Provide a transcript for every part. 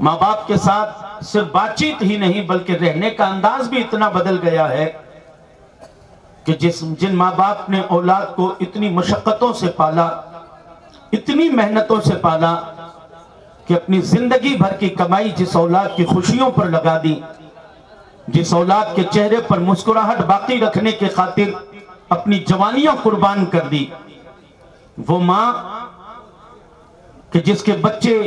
ماں باپ کے ساتھ صرف بات چیت ہی نہیں بلکہ رہنے کا انداز بھی اتنا بدل گیا ہے کہ جن ماں باپ نے اولاد کو اتنی مشقتوں سے پالا، اتنی محنتوں سے پالا کہ اپنی زندگی بھر کی کمائی جس اولاد کی خوشیوں پر لگا دی، جس اولاد کے چہرے پر مسکراہٹ باقی رکھنے کے خاطر اپنی جوانیاں قربان کر دی، وہ ماں کہ جس کے بچے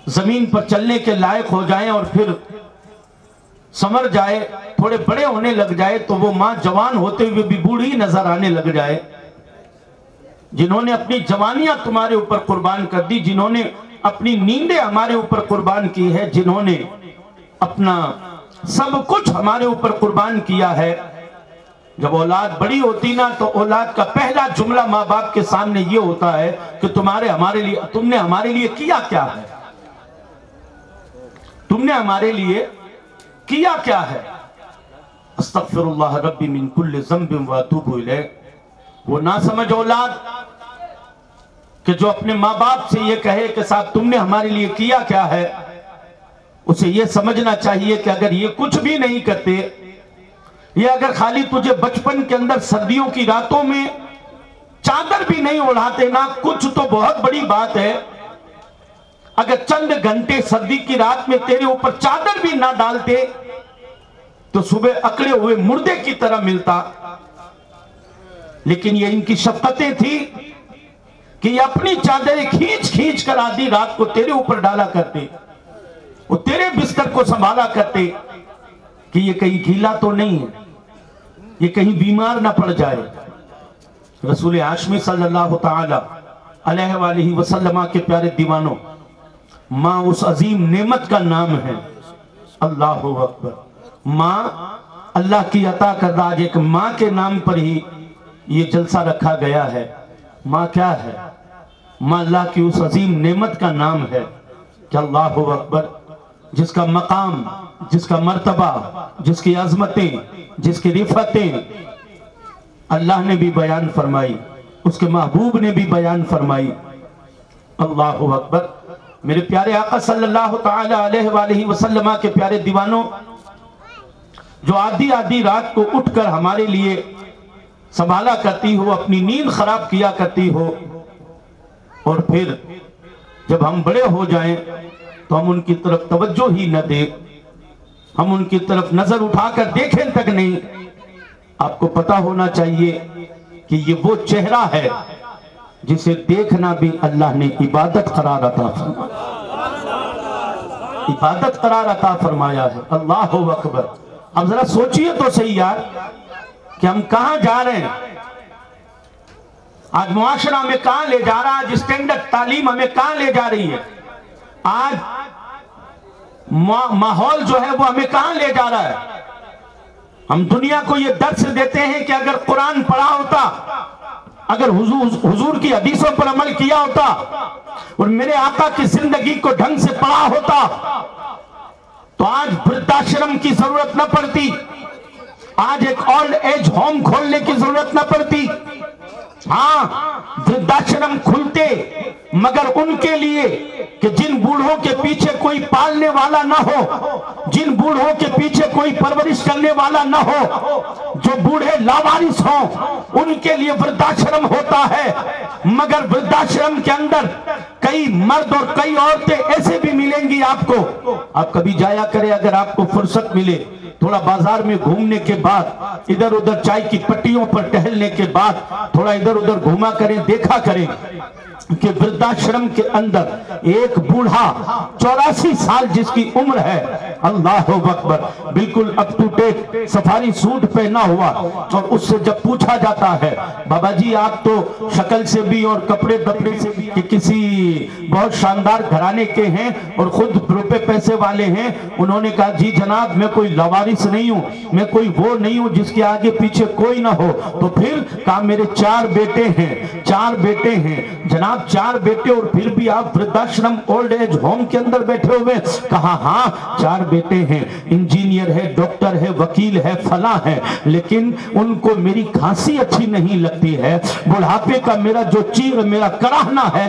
زمین پر چلنے کے لائق ہو جائیں اور پھر سمر جائے، تھوڑے بڑے ہونے لگ جائے تو وہ ماں جوان ہوتے ہوئے بھی بوڑھی نظر آنے لگ جائے، جنہوں نے اپنی جوانیاں تمہارے اوپر قربان کر دی، جنہوں نے اپنی نیندیں ہمارے اوپر قربان کی ہے، جنہوں نے اپنا سب کچھ ہمارے اوپر قربان کیا ہے، جب اولاد بڑی ہوتی نا تو اولاد کا پہلا جملہ ماں باپ کے سامنے یہ ہوتا ہے کہ تم نے ہمارے لیے کیا کیا ہے، تم نے ہمارے لیے کیا کیا ہے۔ استغفر اللہ ربی من کل ذنب واتوب الیہ۔ وہ نہ سمجھ اولاد کہ جو اپنے ماں باپ سے یہ کہے کہ صاحب تم نے ہمارے لیے کیا کیا ہے، اسے یہ سمجھنا چاہیے کہ اگر یہ کچھ بھی نہیں کرتے، یہ اگر خالی تجھے بچپن کے اندر سردیوں کی راتوں میں چادر بھی نہیں اڑاتے نا، کچھ تو بہت بڑی بات ہے۔ اگر چند گھنٹے سردی کی رات میں تیرے اوپر چادر بھی نہ ڈالتے تو صبح اکڑے ہوئے مردے کی طرح ملتا، لیکن یہ ان کی شفقتیں تھی کہ یہ اپنی چادریں کھینچ کھینچ کر آدھی رات کو تیرے اوپر ڈالا کرتے، وہ تیرے بستر کو سنبھالا کرتے کہ یہ کہیں گیلا تو نہیں ہے، یہ کہیں بیمار نہ پڑ جائے۔ رسول ہاشمی صلی اللہ تعالی علیہ وآلہ وسلم کے پیارے دیوانوں، ماں اس عظیم نعمت کا نام ہے، اللہ اکبر۔ ماں اللہ کی عطا کردہ، آج ایک ماں کے نام پر ہی یہ جلسہ رکھا گیا ہے۔ ماں کیا ہے؟ ماں اللہ کی اس عظیم نعمت کا نام ہے کہ اللہ اکبر، جس کا مقام، جس کا مرتبہ، جس کی عظمتیں، جس کی رفتیں اللہ نے بھی بیان فرمائی، اس کے محبوب نے بھی بیان فرمائی۔ اللہ اکبر۔ میرے پیارے آقا صلی اللہ تعالی علیہ وآلہ وسلم کے پیارے دیوانوں، جو آدھی آدھی رات کو اٹھ کر ہمارے لیے سنبھالا کرتی ہو، اپنی نیند خراب کیا کرتی ہو، اور پھر جب ہم بڑے ہو جائیں تو ہم ان کی طرف توجہ ہی نہ دیں، ہم ان کی طرف نظر اٹھا کر دیکھیں تک نہیں۔ آپ کو پتا ہونا چاہیے کہ یہ وہ چہرہ ہے جسے دیکھنا بھی اللہ نے عبادت قرار عطا فرمایا، عبادت قرار عطا فرمایا ہے۔ اللہ اکبر۔ اب ذرا سوچئے تو صحیح یار کہ ہم کہاں جا رہے ہیں، آج معاشرہ ہمیں کہاں لے جا رہا ہے، آج اسٹینڈرڈ تعلیم ہمیں کہاں لے جا رہی ہے، آج ماحول جو ہے وہ ہمیں کہاں لے جا رہا ہے۔ ہم دنیا کو یہ درس دیتے ہیں کہ اگر قرآن پڑھا ہوتا، اگر حضور کی حدیثوں پر عمل کیا ہوتا اور میرے آقا کی زندگی کو ڈھنگ سے پڑھا ہوتا تو آج وردھاشرم کی ضرورت نہ پڑتی، آج ایک اولڈ ایج ہوم کھولنے کی ضرورت نہ پڑتی۔ ہاں، وردھاشرم کھلتے مگر ان کے لیے کہ جن بوڑھوں کے پیچھے کوئی پالنے والا نہ ہو، جن بوڑھوں کے پیچھے کوئی پرورش کرنے والا نہ ہو، جو بوڑھے لاوارث ہوں، ان کے لیے وردھاشرم ہوتا ہے۔ مگر وردھاشرم کے اندر کئی مرد اور کئی عورتیں ایسے بھی ملیں گی آپ کو۔ آپ کبھی جایا کریں، اگر آپ کو فرصت ملے، تھوڑا بازار میں گھومنے کے بعد، ادھر ادھر چائے کی پٹیوں پر ٹہلنے کے بعد تھوڑا ادھر ادھر گھوما کریں، دیکھا کریں کہ وردھاشرم کے اندر ایک بوڑھا 84 سال جس کی عمر ہے، اللہ اکبر، بالکل up to date safari suit پہنا ہوا، اور اس سے جب پوچھا جاتا ہے بابا جی آپ تو شکل سے بھی اور کپڑے دپڑے سے بھی کہ کسی بہت شاندار گھرانے کے ہیں اور خود روپے پیسے والے ہیں، انہوں نے کہا جی جناب میں کوئی لاوارث نہیں ہوں، میں کوئی وہ نہیں ہوں جس کے آگے پیچھے کوئی نہ ہو۔ تو پھر کہا میرے 4 بیٹے ہیں، 4 بیٹے ہیں۔ جناب 4 بیٹے اور پھر بھی آپ وردھاشرم اولڈ ایج ہوم کے اندر بیٹھے ہوئے؟ کہا ہاں 4 بیٹے ہیں، انجینئر ہے، ڈاکٹر ہے، وکیل ہے، فلاں ہے، لیکن ان کو میری کھانسی اچھی نہیں لگتی ہے، بڑھاپے کا میرا جو چیر میرا کراہنا ہے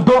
2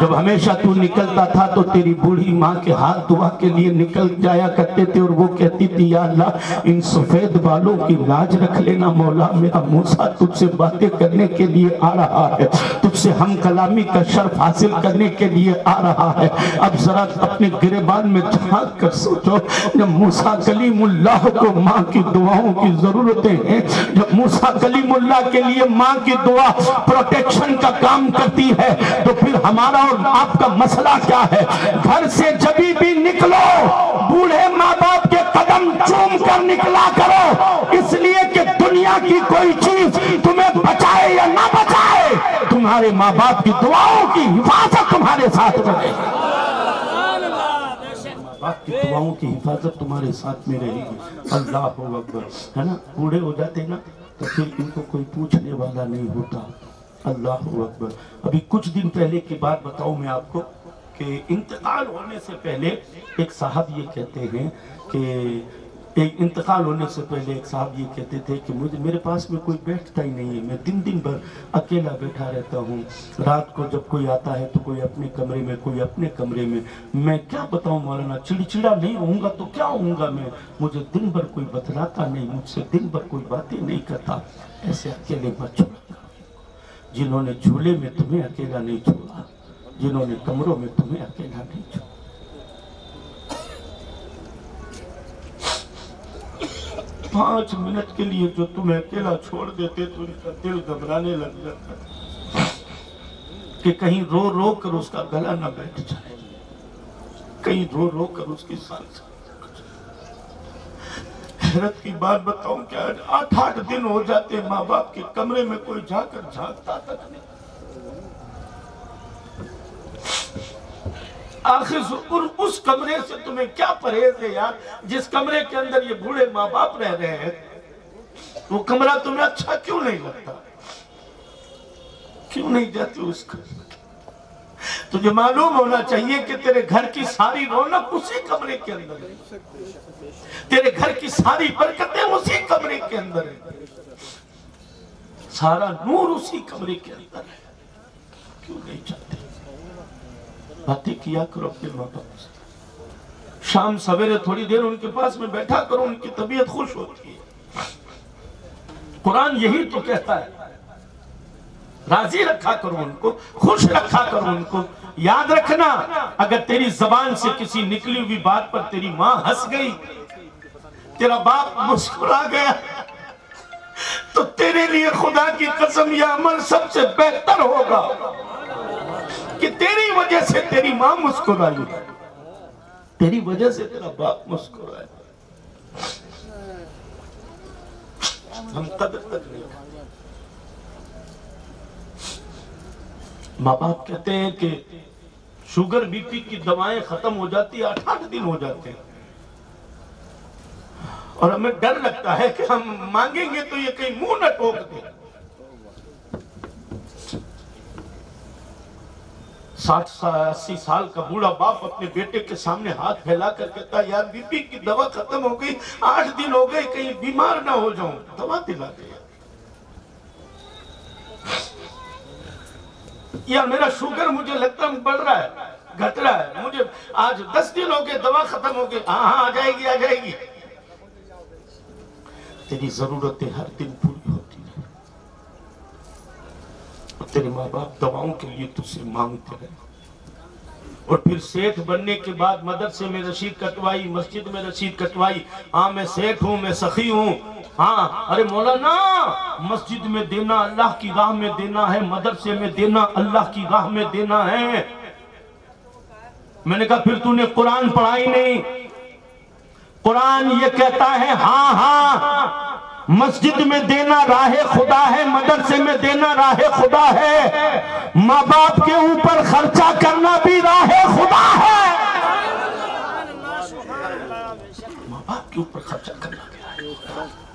جب ہمیشہ تو نکلتا تھا تو تیری بوڑھی ماں کے ہاتھ دعا کے لیے نکل جایا کرتے تھے اور وہ کہتی تھی یا اللہ ان سفید بالوں کی لاج رکھ لینا مولا، میرا موسیٰ تجھ سے باتیں کرنے کے لیے آ رہا ہے، تجھ سے ہم کلامی کا شرف حاصل کرنے کے لیے آ رہا ہے۔ اب ذرا اپنے گریبان میں جھانک کر سوچو، جب موسیٰ کلیم اللہ کو ماں کی دعاؤں کی ضرورتیں ہیں، جب موسیٰ کلیم اللہ کے لیے ماں کی دعا پروٹیکشن کا کام کرتی ہے، تو پھر ہمارا اور آپ کا مسئلہ کیا ہے؟ گھر سے جبھی بھی نکلو بوڑھے ماں باپ کے قدم چوم کر نکلا کرو، اس لیے کہ دنیا کی کوئی چیز تمہیں بچائے یا نہ بچائے، تمہارے ماں باپ کی دعاؤں کی حفاظت تمہارے ساتھ میں رہے گی، ماں باپ کی دعاؤں کی حفاظت تمہارے ساتھ میں رہے گی۔ اللہ اکبر، ہے نا؟ بوڑھے ہو جاتے نا تو پھر ان کو کوئی پوچھنے والا نہیں ہوتا۔ اللہ اکبر۔ ابھی کچھ دن پہلے کی بات بتاؤں میں آپ کو کہ انتقال ہونے سے پہلے ایک صاحب یہ کہتے ہیں کہ انتقال ہونے سے پہلے ایک صاحب یہ کہتے تھے کہ میرے پاس میں کوئی بیٹھتا ہی نہیں ہے، میں دن بھر اکیلا بیٹھا رہتا ہوں، رات کو جب کوئی آتا ہے تو کوئی اپنے کمرے میں کوئی اپنے کمرے میں کیا بتاؤں مولانا، چڑچڑا نہیں ہوں گا تو کیا ہوں گا میں، مجھے دن بھر کوئی بتلاتا نہیں، مجھ سے دن بھر کوئی باتیں نہیں کرتا، ایسے اکیلے مت چھوڑا۔ جنہوں نے جھولے میں تمہیں اکیلا نہیں چھوڑا، جنہوں نے کمروں میں تمہیں اکیلا نہیں چھوڑا۔ 5 منٹ کے لیے جو تمہیں اکیلا چھوڑ دیتے تو ان کا دل گھبرانے لگ جاتا کہ کہیں رو رو کر اس کا گلا نہ بیٹھ جائے، کہیں رو رو کر اس کی سانس۔ حیرت کی بات بتاؤں کیا 8 دن ہو جاتے ماں باپ کے کمرے میں کوئی جا کر جھانکتا تک نہیں۔ آخر اس کمرے سے تمہیں کیا پرہیز ہے یار، جس کمرے کے اندر یہ بوڑھے ماں باپ رہ رہے ہیں، وہ کمرہ تمہیں اچھا کیوں نہیں لگتا؟ کیوں نہیں جاتے اس کمرے؟ تجھے معلوم ہونا چاہیے کہ تیرے گھر کی ساری رونق اسی کمرے کے اندر ہے، تیرے گھر کی ساری برکتیں اسی کمرے کے اندر ہے، سارا نور اسی کمرے کے اندر ہے۔ کیوں نہیں جاتے؟ باتیں کیا کرو اپنے ماں باپ سے، شام سویرے تھوڑی دیر ان کے پاس میں بیٹھا کرو، ان کی طبیعت خوش ہوتی ہے۔ قرآن یہی تو کہتا ہے، راضی رکھا کرو ان کو، خوش رکھا کرو ان کو۔ یاد رکھنا اگر تیری زبان سے کسی نکلی ہوئی بات پر تیری ماں ہنس گئی، تیرا باپ مسکرا گیا، تو تیرے لیے خدا کی قسم یہ عمل سب سے بہتر ہوگا کہ تیری وجہ سے تیری ماں مسکرائی، تیری وجہ سے تیرا باپ مسکرایا۔ ہم قدر تک نہیں کرتے۔ ماں باپ کہتے ہیں کہ شوگر بی پی کی دوائیں ختم ہو جاتی 8 دن ہو جاتے ہیں، اور ہمیں ڈر لگتا ہے کہ ہم مانگیں گے تو یہ کہیں منہ نہ ٹوک دے۔ 60-80 سال کا بوڑھا باپ اپنے بیٹے کے سامنے ہاتھ پھیلا کر کہتا ہے یار بی پی کی دوا ختم ہو گئی، 8 دن ہو گئے، کہیں بیمار نہ ہو جاؤں، دوا دلا دے یار، میرا شوگر مجھے لگتا ہے بڑھ رہا ہے، گھٹ رہا ہے، مجھے آج 10 دن ہو گئے، دوا ختم ہو گئی، ہاں آ جائے گی آ جائے گی۔ تیری ضرورتیں ہر دن پوری ہوتی ہیں، اور تیرے ماں باپ دواؤں کے لیے تجھ سے مانگتے رہے، اور پھر سیٹھ بننے کے بعد مدرسے میں رسید کٹوائی، مسجد میں رسید کٹوائی، ہاں میں سیٹھ ہوں، میں سخی ہوں، ہاں ارے مولانا مسجد میں دینا اللہ کی راہ میں دینا ہے، مدرسے میں دینا اللہ کی راہ میں دینا ہے۔ میں نے کہا پھر تو نے قرآن پڑھا ہی نہیں، قرآن یہ کہتا ہے ہاں ہاں مسجد میں دینا راہ خدا ہے، مدرسے میں دینا راہ خدا ہے، ماں باپ کے اوپر خرچہ کرنا بھی راہ خدا ہے، ماں باپ کے اوپر خرچہ کرنا بھی راہ خدا ہے۔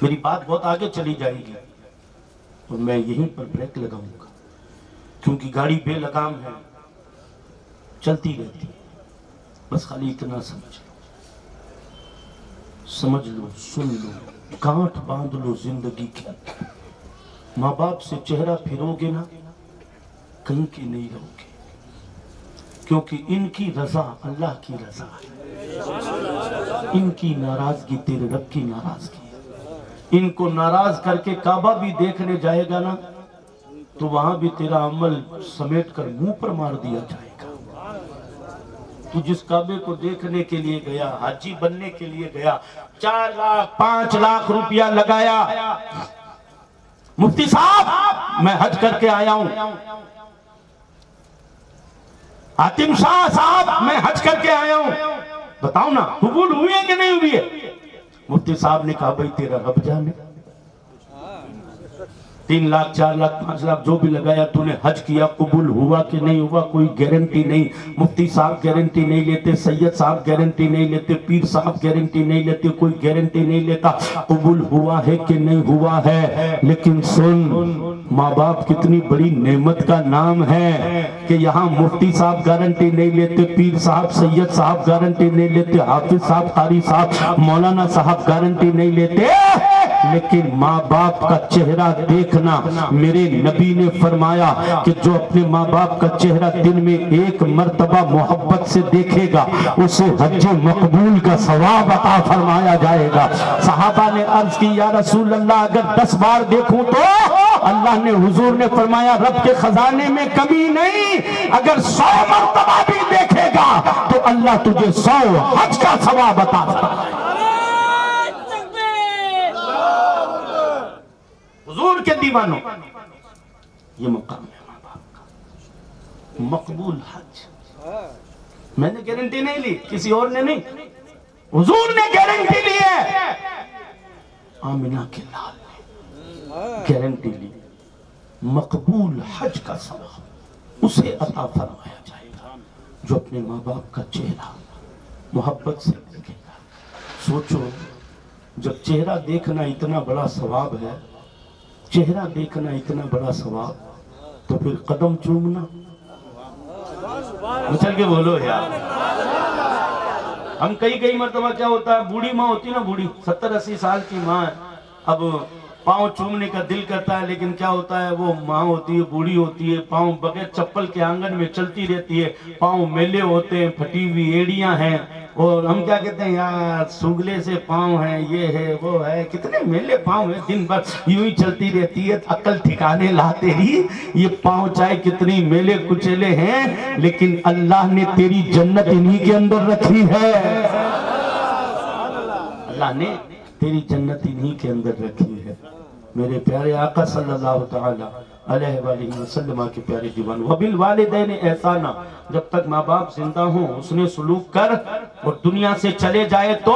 میری بات بہت آگے چلی جائے گی اور میں یہیں پر بریک لگاؤں گا، کیونکہ گاڑی بے لگام ہے، چلتی رہتی ہے، بس خالی اتنا سمجھ لو، سن لو، گانٹھ باندھ لو زندگی کے اندر، ماں باپ سے چہرہ پھرو گے نا کہیں کے نہیں رہو گے، کیونکہ ان کی رضا اللہ کی رضا ہے، ان کی ناراضگی تیرے رب کی ناراضگی ہے۔ ان کو ناراض کر کے کعبہ بھی دیکھنے جائے گا نا تو وہاں بھی تیرا عمل سمیٹ کر منہ پر مار دیا جائے گا۔ تو جس کعبے کو دیکھنے کے لیے گیا، حاجی بننے کے لیے گیا، 4 لاکھ 5 لاکھ روپیہ لگایا، مفتی صاحب میں حج کر کے آیا ہوں، حاتم شاہ صاحب میں حج کر کے آیا ہوں، بتاؤ نا قبول ہوئی ہے کہ نہیں ہوئی ہے؟ مفتی صاحب نے کہا بھائی تیرا رب جانے، 3 لاکھ 4 لاکھ 5 لاکھ جو بھی لگایا تو نے حج کیا، قبول ہوا کہ نہیں ہوا کوئی گارنٹی نہیں۔ مفتی صاحب گارنٹی نہیں لیتے، سید صاحب گارنٹی نہیں لیتے، پیر صاحب گارنٹی نہیں لیتے، کوئی گارنٹی نہیں لیتا قبول ہوا ہے کہ نہیں ہوا ہے۔ لیکن سن، ماں باپ کتنی بڑی نعمت کا نام ہے کہ یہاں مفتی صاحب گارنٹی نہیں لیتے، پیر صاحب سید صاحب گارنٹی نہیں لیتے، حافظ صاحب قاری صاحب مولانا صاحب گارنٹی نہیں لیتے، لیکن ماں باپ کا چہرہ دیکھنا، میرے نبی نے فرمایا کہ جو اپنے ماں باپ کا چہرہ دن میں 1 مرتبہ محبت سے دیکھے گا اسے حج مقبول کا ثواب عطا فرمایا جائے گا۔ صحابہ نے عرض کی یا رسول اللہ اگر 10 بار دیکھوں تو؟ اللہ نے حضور نے فرمایا رب کے خزانے میں کمی نہیں، اگر 100 مرتبہ بھی دیکھے گا تو اللہ تجھے 100 حج کا ثواب عطا فرمائے گا۔ حضور کے دیوانوں، یہ مقام ہے ماں باپ کا، مقبول حج۔ میں نے گارنٹی نہیں لی، کسی اور نے نہیں، حضور نے گارنٹی لی ہے، آمنہ کے لال نے گارنٹی لی، مقبول حج کا ثواب اسے عطا فرمایا جائے گا جو اپنے ماں باپ کا چہرہ محبت سے دیکھے گا۔ سوچو جب چہرہ دیکھنا اتنا بڑا ثواب ہے، چہرہ دیکھنا اتنا بڑا ثواب، تو پھر قدم چومنا، مچل کے بولو یار۔ ہم کئی مرتبہ کیا ہوتا ہے، بوڑھی ماں ہوتی نا، بوڑھی 70-80 سال کی ماں ہے، اب پاؤں چومنے کا دل کرتا ہے، لیکن کیا ہوتا ہے وہ ماں ہوتی ہے، بوڑھی ہوتی ہے، پاؤں بغیر چپل کے آنگن میں چلتی رہتی ہے، پاؤں میلے ہوتے ہیں، پھٹی ہوئی ایڑیاں ہیں، اور ہم کیا کہتے ہیں یار سوگلے سے پاؤں ہیں، یہ ہے وہ ہے، کتنے میلے پاؤں ہیں، دن بھر یوں ہی چلتی رہتی ہے، عقل ٹھکانے لاتے ہی یہ پاؤں چاہے کتنی میلے کچیلے ہیں، لیکن اللہ نے تیری جنت انہی کے اندر رکھی ہے، اللہ نے تیری جنت انہی کے اندر رکھی ہے۔ میرے پیارے آقا صلی اللہ تعالی علیہ وآلہ وسلم کے پیارے دیوان، وَبِالْوَالِدَيْنِ احسانا، جب تک ماں باپ زندہ ہوں حسن سلوک کر، اور دنیا سے چلے جائے تو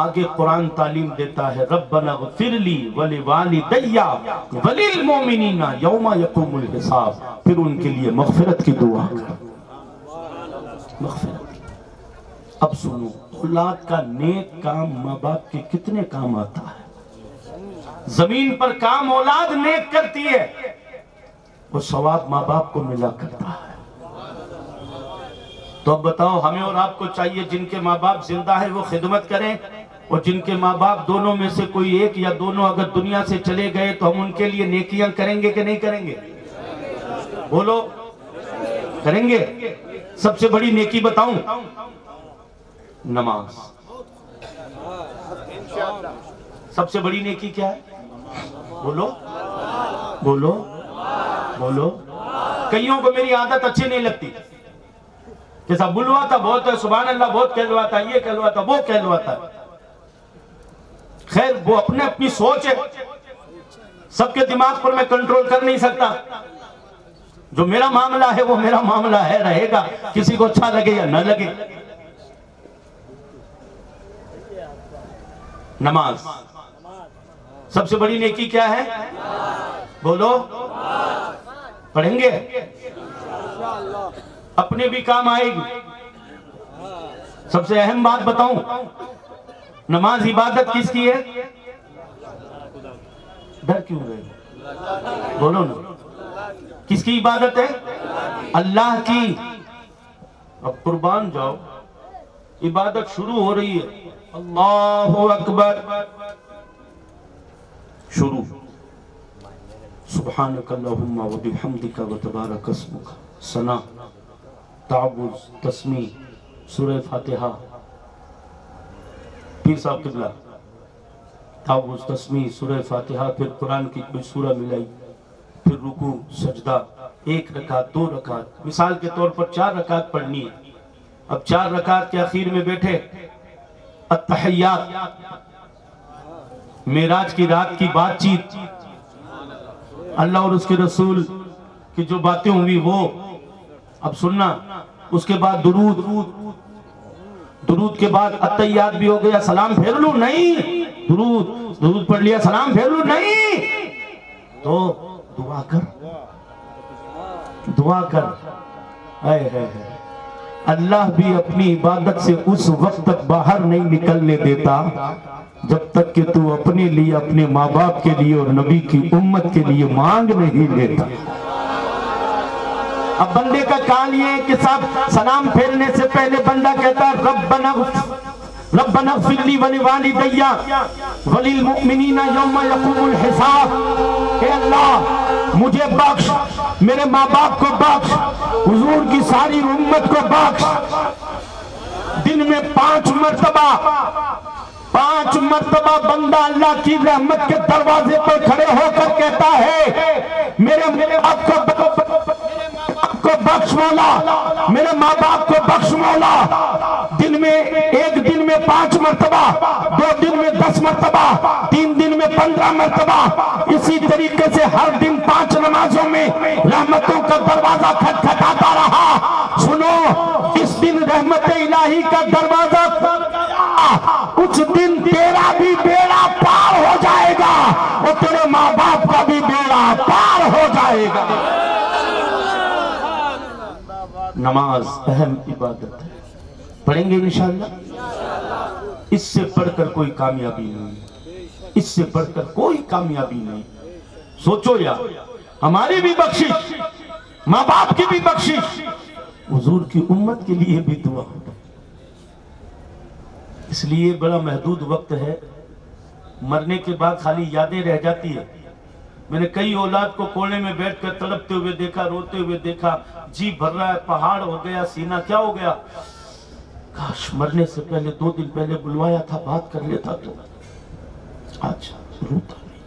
آگے قرآن تعلیم دیتا ہے رَبَّنَا اغْفِرْ لِي وَلِوَالِدَيَّ وَلِلْمُؤْمِنِينَ يَوْمَ يَقُومُ الْحِسَابِ، پھر ان کے لیے مغفرت کی دعا کر، مغفرت کی۔ اب سنو، اولاد کا نیک کام ماں باپ کے کتنے کام آتا ہے؟ زمین پر کام اولاد نیک کرتی ہے، وہ ثواب ماں باپ کو ملا کرتا ہے۔ تو اب بتاؤ ہمیں اور آپ کو چاہیے جن کے ماں باپ زندہ ہیں وہ خدمت کریں، اور جن کے ماں باپ دونوں میں سے کوئی ایک یا دونوں اگر دنیا سے چلے گئے تو ہم ان کے لیے نیکیاں کریں گے کہ نہیں کریں گے؟ بولو، کریں گے؟ سب سے بڑی نیکی بتاؤں؟ نماز۔ سب سے بڑی نیکی کیا ہے؟ بولو بولو بولو۔ کئیوں کو میری عادت اچھی نہیں لگتی، جیسا بلواتا بہت ہے، سبحان اللہ بہت کہلواتا ہے، یہ کہلواتا وہ کہلواتا ہے، خیر وہ اپنے اپنی سوچ ہے، سب کے دماغ پر میں کنٹرول کر نہیں سکتا، جو میرا معاملہ ہے وہ میرا معاملہ ہے، رہے گا، کسی کو اچھا لگے یا نہ لگے۔ نماز سب سے بڑی نیکی کیا ہے؟ بولو، پڑھیں گے؟ اپنے بھی کام آئے گی۔ سب سے اہم بات بتاؤں، نماز عبادت کس کی ہے؟ ڈر کیوں رہے؟ بولو نا، کس کی عبادت ہے؟ اللہ کی۔ اب قربان جاؤ، عبادت شروع ہو رہی ہے، اللہ اکبر، شروع، سبحانک اللہم و بحمدک و تبارک اسمک، ثنا، تعوذ تسمیع سورہ فاتحہ، پیر صاحب قبلہ، تعوذ تسمیع سورہ فاتحہ، پھر قرآن کی کوئی سورہ ملائی، پھر رکوع سجدہ، 1 رکعت 2 رکعت، مثال کے طور پر 4 رکعت پڑھنی ہے۔ اب 4 رکعت کے اخیر میں بیٹھے التحیات، معراج کی رات کی بات چیت، اللہ اور اس کے رسول کی جو باتیں ہوئی وہ اب سننا، اس کے بعد درود، درود کے بعد التحیات بھی ہو گیا، سلام پھیر لوں نہیں، درود پڑھ لیا، سلام پھیر لوں نہیں، تو دعا کر، دعا کر۔ اللہ بھی اپنی عبادت سے اس وقت تک باہر نہیں نکلنے دیتا جب تک کہ تو اپنے لیے، اپنے ماں باپ کے لیے اور نبی کی امت کے لیے مانگ نہیں لیتا۔ اب بندے کا کال یہ ہے کہ صاحب سلام پھیرنے سے پہلے بندہ کہتا ہے ربنا اغفر لی ولوالدی وللمؤمنین یوم یقوم الحساب، اے اللہ مجھے بخش، میرے ماں باپ کو بخش، حضور کی ساری امت کو بخش۔ دن میں 5 مرتبہ بندہ اللہ کی رحمت کے دروازے پر کھڑے ہو کر کہتا ہے میرے باپ کو بخش مولا، میرے ماں باپ کو بخش مولا۔ دن میں 1 دن میں 5 مرتبہ، 2 دن میں 10 مرتبہ، 3 دن میں 15 مرتبہ، اسی طریقے سے ہر دن 5 نمازوں میں رحمتوں کا دروازہ کھٹکھٹاتا رہا۔ سنو، اس دن رحمت الہی کا دروازہ کھل گیا، اس دن تیرا بھی بیڑا پار ہو جائے گا اور تیرے ماں باپ کا بھی بیڑا پار ہو جائے گا۔ نماز اہم عبادت ہے، پڑھیں گے انشاءاللہ۔ اس سے پڑھ کر کوئی کامیابی نہیں، اس سے پڑھ کر کوئی کامیابی نہیں۔ سوچو یار، ہماری بھی بخشش، ماں باپ کی بھی بخشش، حضور کی امت کے لیے بھی دعا۔ اس لیے بڑا محدود وقت ہے، مرنے کے بعد خالی یادیں رہ جاتی ہے۔ میں نے کئی اولاد کو کونے میں بیٹھ کر تڑپتے ہوئے دیکھا، روتے ہوئے دیکھا، جی بھر رہا ہے، پہاڑ ہو گیا سینہ، کیا ہو گیا؟ کاش مرنے سے پہلے 2 دن پہلے بلوایا تھا، بات کر لیتا تو آج روتا نہیں۔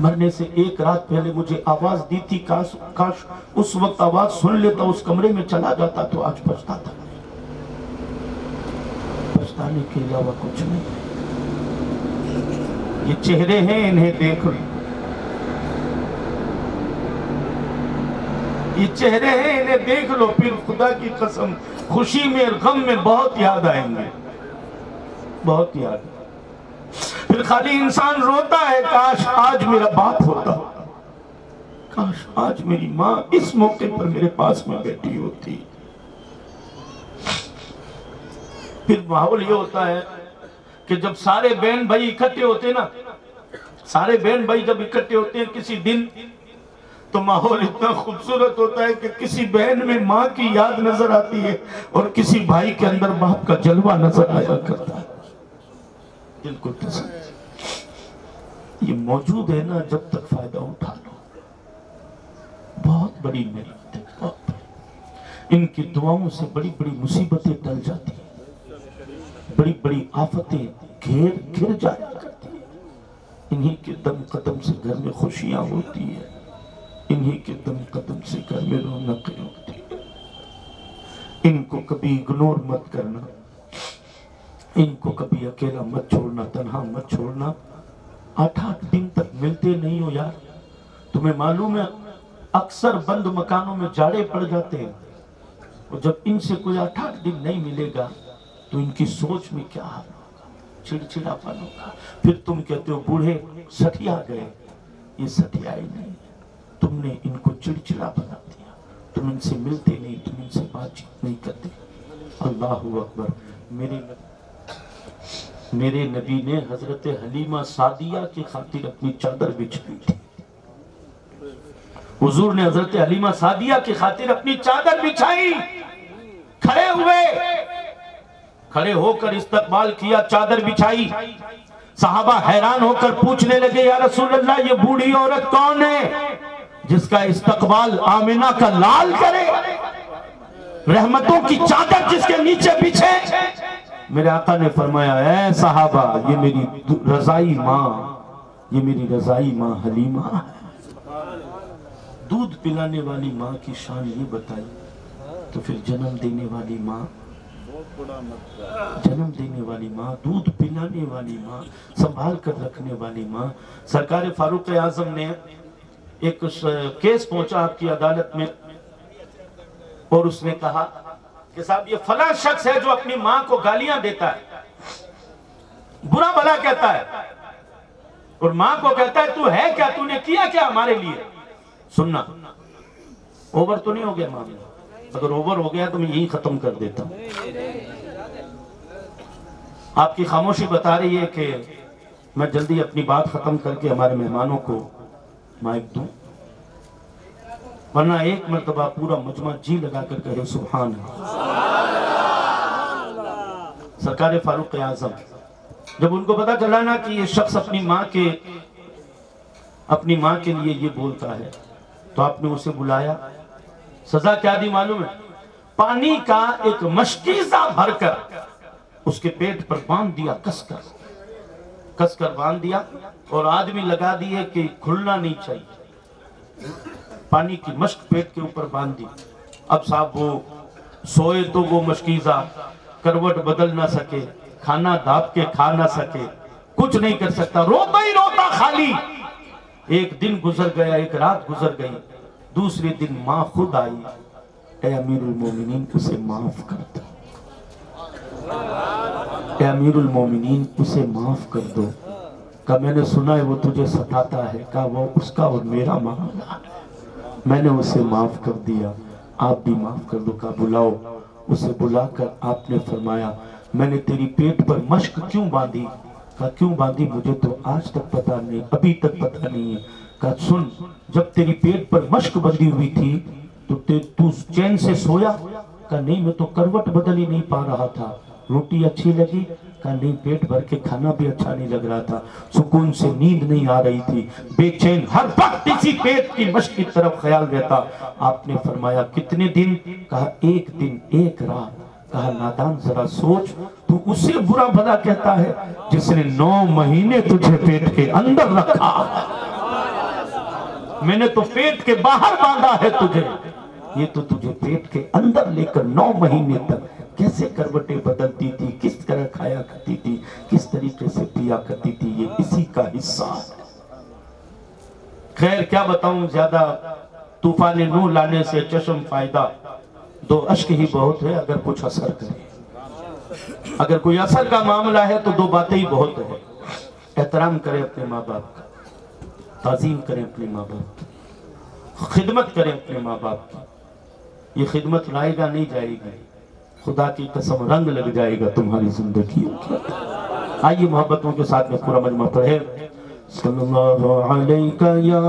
مرنے سے 1 رات پہلے مجھے آواز دی تھی، کاش اس وقت آواز سن لیتا، اس کمرے میں چلا جاتا تو آج پچھتاتا نہیں۔ پچھتانے کے علاوہ کچھ نہیں۔ یہ چہرے ہیں، انہیں دیکھ لو، یہ چہرے ہیں، انہیں دیکھ لو، پھر خدا کی قسم خوشی میں اور غم میں بہت یاد آئیں گے، بہت یاد۔ پھر خالی انسان روتا ہے، کاش آج میرا باپ ہوتا، کاش آج میری ماں اس موقع پر میرے پاس میں بیٹھی ہوتی۔ پھر ماحول یہ ہوتا ہے کہ جب سارے بہن بھائی اکٹھے ہوتے ہیں نا، سارے بہن بھائی جب اکٹھے ہوتے ہیں کسی دن، تو ماحول اتنا خوبصورت ہوتا ہے کہ کسی بہن میں ماں کی یاد نظر آتی ہے اور کسی بھائی کے اندر باپ کا جلوہ نظر آیا کرتا ہے۔ دل کو تسلی، یہ موجود ہے نا، جب تک فائدہ اٹھا لو، بہت بڑی نعمت ہے، بہت بڑی۔ ان کی دعاؤں سے بڑی بڑی مصیبتیں ٹل جاتی ہیں، بڑی بڑی آفتیں گھر جایا کرتی ہیں۔ انہی کے دم قدم سے گھر میں خوشیاں ہوتی ہیں، انہی کے دم قدم سے گھر میں رونقیں ہوتی ہیں۔ ان کو کبھی اگنور مت کرنا، ان کو کبھی اکیلا مت چھوڑنا، تنہا مت چھوڑنا۔ 8 دن تک ملتے نہیں ہو یار، تمہیں معلوم ہے اکثر بند مکانوں میں جاڑے پڑ جاتے ہیں، اور جب ان سے کوئی 8 دن نہیں ملے گا تو ان کی سوچ میں کیا حال ہوگا، چڑچڑا پن ہوگا۔ پھر تم کہتے ہو بوڑھے سٹھیا گئے، یہ سٹھیا ہی نہیں، تم نے ان کو چڑچڑا بنا دیا، تم ان سے ملتے نہیں، تم ان سے بات چیت نہیں کرتے۔ اللہ اکبر۔ میرے نبی نے حضرت حلیمہ سعدیہ کی خاطر اپنی چادر بچھائی تھی، حضور نے حضرت حلیمہ سعدیہ کی خاطر اپنی چادر بچھائی، کھڑے ہو کر استقبال کیا، چادر بچھائی۔ صحابہ حیران ہو کر پوچھنے لگے، یا رسول اللہ یہ بوڑھی عورت کون ہے؟ جس کا استقبال آمنہ کا لال کرے، رحمتوں کی چادر جس کے نیچے بچھے۔ میرے آقا نے فرمایا اے صحابہ، یہ میری رضائی ماں، یہ میری رضائی ماں حلیمہ ہے۔ دودھ پلانے والی ماں کی شان یہ بتائی، تو پھر جنم دینے والی ماں، جنم دینے والی ماں، دودھ پلانے والی ماں، سنبھال کر رکھنے والی ماں۔ سرکار فاروق اعظم نے ایک کیس پہنچا آپ کی عدالت میں، اور اس نے کہا کہ صاحب یہ فلاں شخص ہے جو اپنی ماں کو گالیاں دیتا ہے، برا بھلا کہتا ہے، اور ماں کو کہتا ہے تو ہے کیا، تو نے کیا کیا ہمارے لیے۔ سننا، اوور تو نہیں ہو گیا معاملہ؟ اگر اوور ہو گیا تو میں یہی ختم کر دیتا ہوں۔ آپ کی خاموشی بتا رہی ہے کہ میں جلدی اپنی بات ختم کر کے ہمارے مہمانوں کو مائک دوں، ورنہ ایک مرتبہ پورا مجمع جی لگا کر کہے سبحان اللہ۔ سرکار فاروق اعظم جب ان کو پتا چلا نا کہ یہ شخص اپنی ماں کے لیے یہ بولتا ہے، تو آپ نے اسے بلایا۔ سزا کیا دی معلوم ہے؟ پانی کا ایک مشکیزہ بھر کر اس کے پیٹ پر باندھ دیا، کس کر باندھ دیا، اور آدمی لگا دیے کہ کھلنا نہیں چاہیے۔ پانی کی مشک پیٹ کے اوپر باندھ دی۔ اب صاحب وہ سوئے تو وہ مشکیزہ کروٹ بدل نہ سکے، کھانا دھاپ کے کھا نہ سکے، کچھ نہیں کر سکتا، روتا ہی روتا خالی۔ ایک دن گزر گیا، ایک رات گزر گئی، دوسرے دن ماں خود آئی، اے امیر المومنین اسے معاف کر دو، اے امیر المومنین اسے معاف کر دو۔ کہا میں نے سنا ہے وہ تجھے ستاتا ہے، کہا وہ اس کا اور میرا معاملہ ہے، میں نے اسے معاف کر دیا، آپ بھی معاف کر دو۔ کہا بلاؤ۔ اسے بلا کر آپ نے فرمایا میں نے تیری پیٹ پر مشک کیوں باندھی؟ کہا کیوں باندھی مجھے تو آج تک پتا نہیں، ابھی تک پتا نہیں ہے۔ کہا سن، جب تیری پیٹ پر مشک بندھی ہوئی تھی تو چین سے سویا؟ کہا نہیں، میں تو کروٹ بدل ہی نہیں پا رہا تھا۔ روٹی اچھی لگی؟ کہا نہیں، پیٹ بھر کے کھانا بھی اچھا نہیں لگ رہا تھا، سکون سے نیند نہیں آ رہی تھی، بے چین، ہر وقت اسی پیٹ کی مشک کی طرف خیال رہتا۔ آپ نے فرمایا کتنے دن؟ کہا ایک دن ایک رات۔ کہا نادان ذرا سوچ، تو اسے برا بھلا کہتا ہے جس نے 9 مہینے تجھے پیٹ کے اندر رکھا، میں نے تو پیٹ کے باہر باندھا ہے تجھے، یہ تو تجھے پیٹ کے اندر لے کر 9 مہینے تک کیسے کروٹیں بدلتی تھی، کس طرح کھایا کرتی تھی، کس طریقے سے پیا کرتی تھی، یہ اسی کا حصہ ہے۔ خیر کیا بتاؤں، زیادہ طوفان نوح لانے سے چشم فائدہ، 2 اشک ہی بہت ہے اگر کچھ اثر کرے۔ اگر کوئی اثر کا معاملہ ہے تو 2 باتیں ہی بہت ہے۔ احترام کریں اپنے ماں باپ کا، تعظیم کریں اپنے ماں باپ کی، خدمت کریں اپنے ماں باپ کی۔ یہ خدمت لائے گا نہیں جائے گی، خدا کی قسم رنگ لگ جائے گا تمہاری زندگی کی۔ آئیے محبتوں کے ساتھ میں پورا مجمع پڑھے صلی اللہ علیہ یا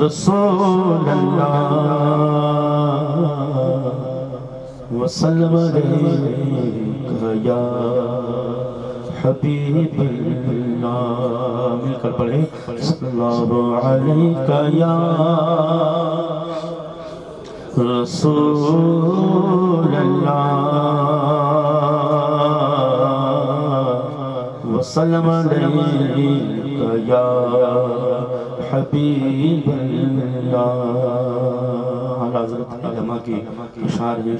رسول اللہ وسلم علیکہ یا حبیب اللہ۔ مل کر پڑھیں صلی اللہ علیہ یا رسول اللہ وسلم علیکہ یا حبیب اللہ۔ حضرت علماء کی اشعار ہے،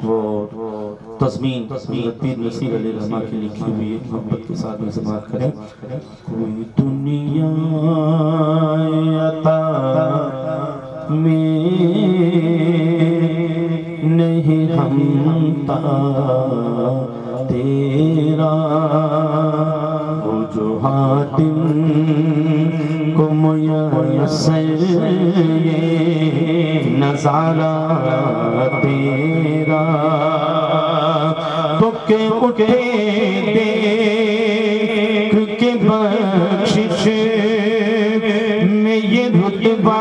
وہ تضمین حضرت پیر نصیر علیہ رحمہ کی لکھی ہوئی ہے، محبت کے ساتھ میں سماعت کریں۔ کوئی دنیا عطا میں نہیں ہمتا تیرا، وہ جو حاتم کو میسر یہ نظارہ تیرا، تو کہ اٹھے دیکھ کے بخشش میں یہ رتبہ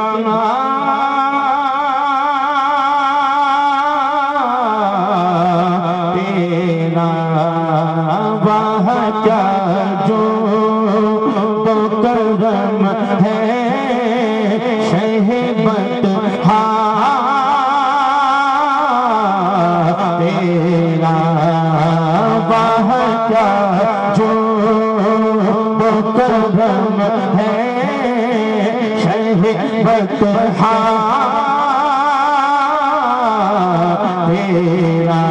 علاوہ کیا جو کرم ہے شہ بطحا تیرا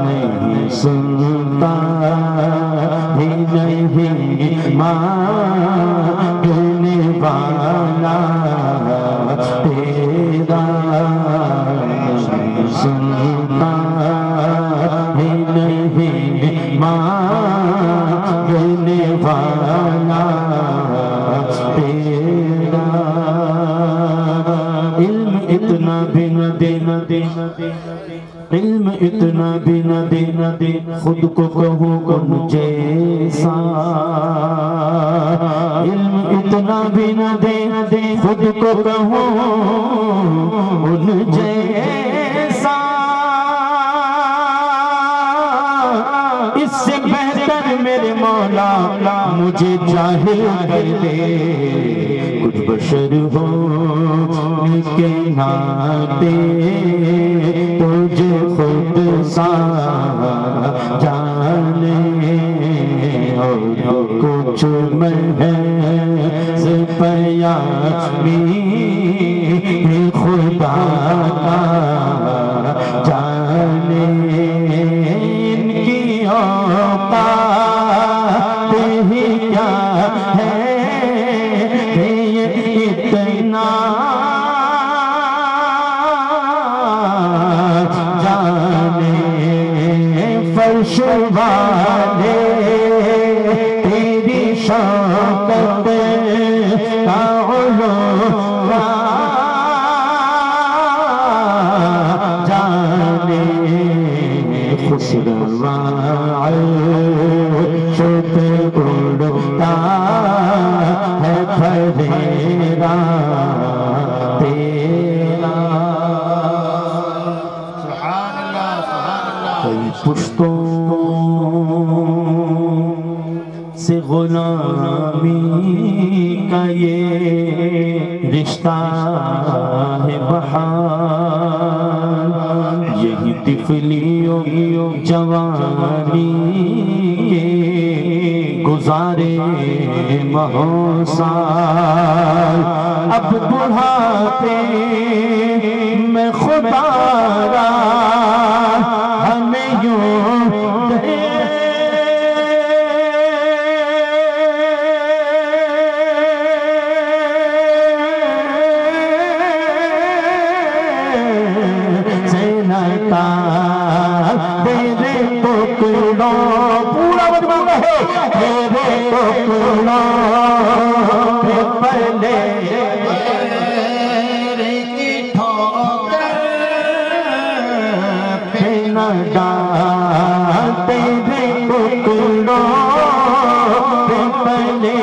نہیں سنتا ہی نہیں مانگنے والا تیرا نہیں سنتا ہی نہیں مانگنے والا تیرا علم اتنا بھی نہ دینا علم اتنا بھی نہ دینا خود کو کہوں ان جیسا علم اتنا بھی نہ دینا خود کو کہوں ان جیسا اس سے بہتر میرے مولا مجھے جاہل کر دے کچھ بشر ہو کے ناطے تجھے خود سا جانے اور کچھ محض پیامی خدا کا جانے ان کی اوقات ہی کیا ہے یہ اتنا جانے فرش والے تیری شوقت کا علو جانے خسروا عرش پہ اڑتا ہے پھریرا تیرا سبحان اللہ کئی پشتوں سے غلامی کا یہ رشتہ ہے بحال یہی طفلیوں جوانی کے گزارے مہو سال اب بڑھاپے میں خدا را ہمیں یوں دے میرے ٹکڑوں پورا مجموعہ ہے میرے ٹکڑوں پلے کی ٹھوکر پہ نہ ڈال تیرے ٹکڑوں پلے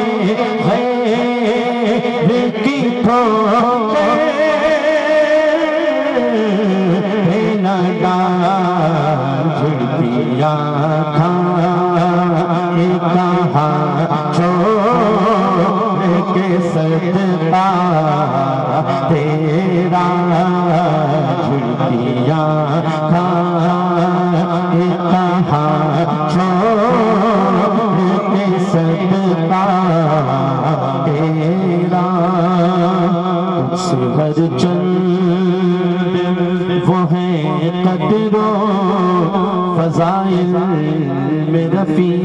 کی ٹھوکر جھڑکیاں کھائے کہاں چھوڑ کے صدقہ تیرا جھڑکیاں کھائے کہاں چھوڑ کے صدقہ تیرا اس ہر چند وہ ہے قدر و فضائل میں رفیع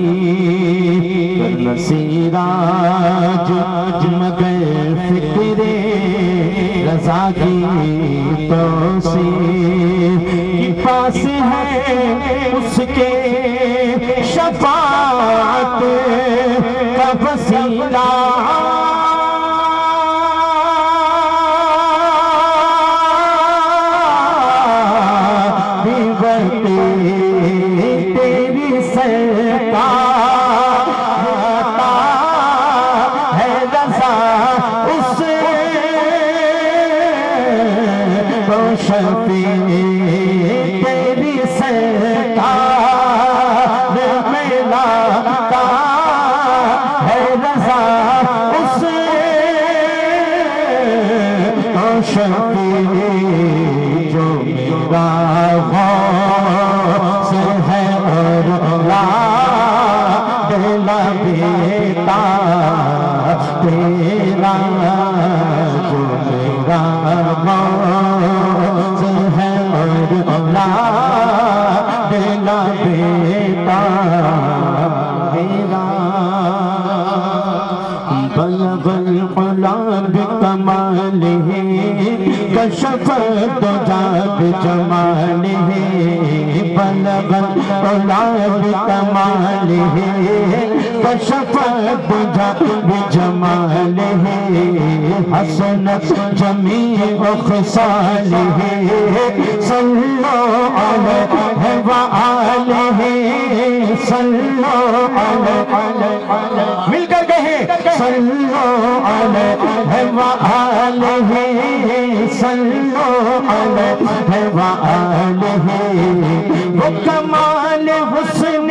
نصیراج مگر فکر رضا کی توصیف کی پاس ہے اس کے شفاعت کا وسیلہ تیری سرکار ہے رضا اس کو شفیع تیری سرکار ملا ہے رضا اس جماله كشف الدجى بجماله بلغ العلا بكماله كشف الدجى بجماله حسنت جميع خصاله صلوا عليه وآله صلوا عليه مل کر کہیں صلوا علیہ وآلہ صلوا علیہ وآلہ وہ کمال حسن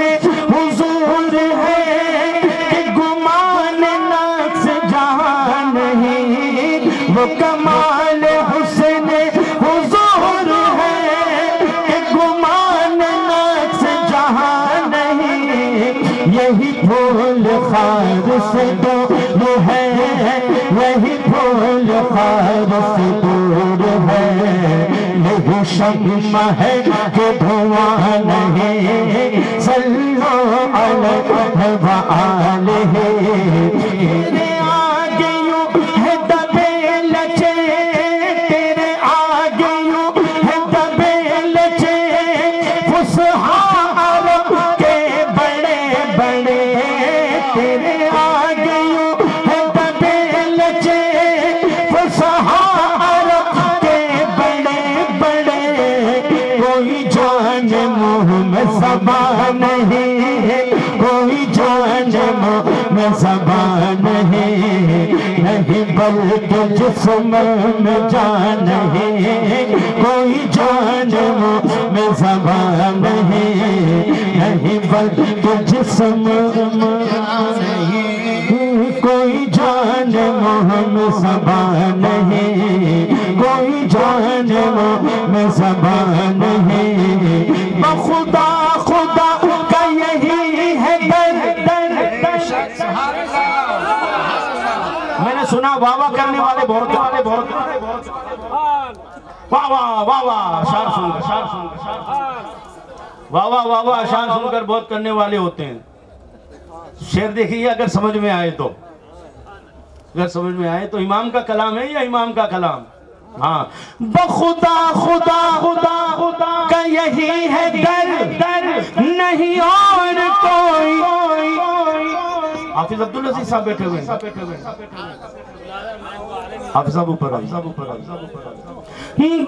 حضور ہے کہ گمان نقص جہاں نہیں وہ کمال حسن حضور ہے کہ گمان نقص جہاں نہیں یہی پھول خار سے دور ہے یہی پھول خار سے دور ہے یہی شمع ہے کہ دھواں نہیں صلو علیہ وآلہ تیرے آگے یوں ہے دبے لچے تیرے آگے یوں ہے دبے لچے فصحا عرب کے بڑے بڑے تیرے آگے یوں ہے دبے لچے فصحا عرب کے بڑے بڑے کوئی جان منہ میں زبان نہیں کوئی جان منہ میں زبان نہیں بلکہ جسم میں جان نہیں کوئی جان منہ میں زبان نہیں بلکہ جسم کوئی جان منہ میں زبان نہیں کوئی جان منہ میں زبان نہیں بخدا خدا کا یہی ہے در میں نے سنا واہ واہ کرنے والے بہت واہ واہ واہ واہ اشعار سن کر واہ واہ واہ واہ اشعار سن کر بہت کرنے والے ہوتے ہیں شعر دیکھیے اگر سمجھ میں آئے تو امام کا کلام ہے یا امام کا کلام ہاں بخدا خدا خدا خدا کا یہی ہے در نہیں اور کوئی حافظ عبدالعزیز صاحب بیٹھے ہوئے حافظ صاحب اوپر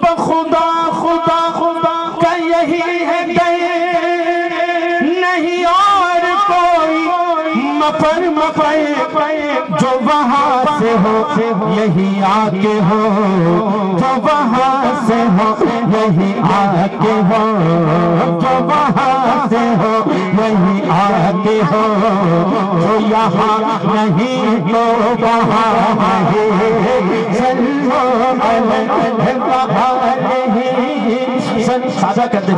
بخدا خدا خدا کا یہی ہے در نہیں اور کوئی مفر جو وہاں سے ہو یہی آکے ہو جو وہاں سے ہو یہی آکے ہو جو وہاں سے ہو یہی آکے ہو جو یہاں نہیں تو وہاں نہیں صلو علیہ وآلہ سادہ کر دے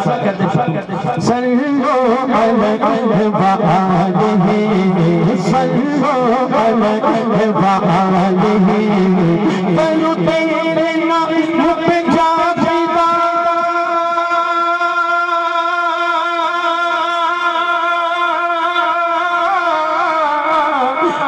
صلو علیہ وآلہ صلو علیہ وآلہ کرو تیرے نام پہ جا فدا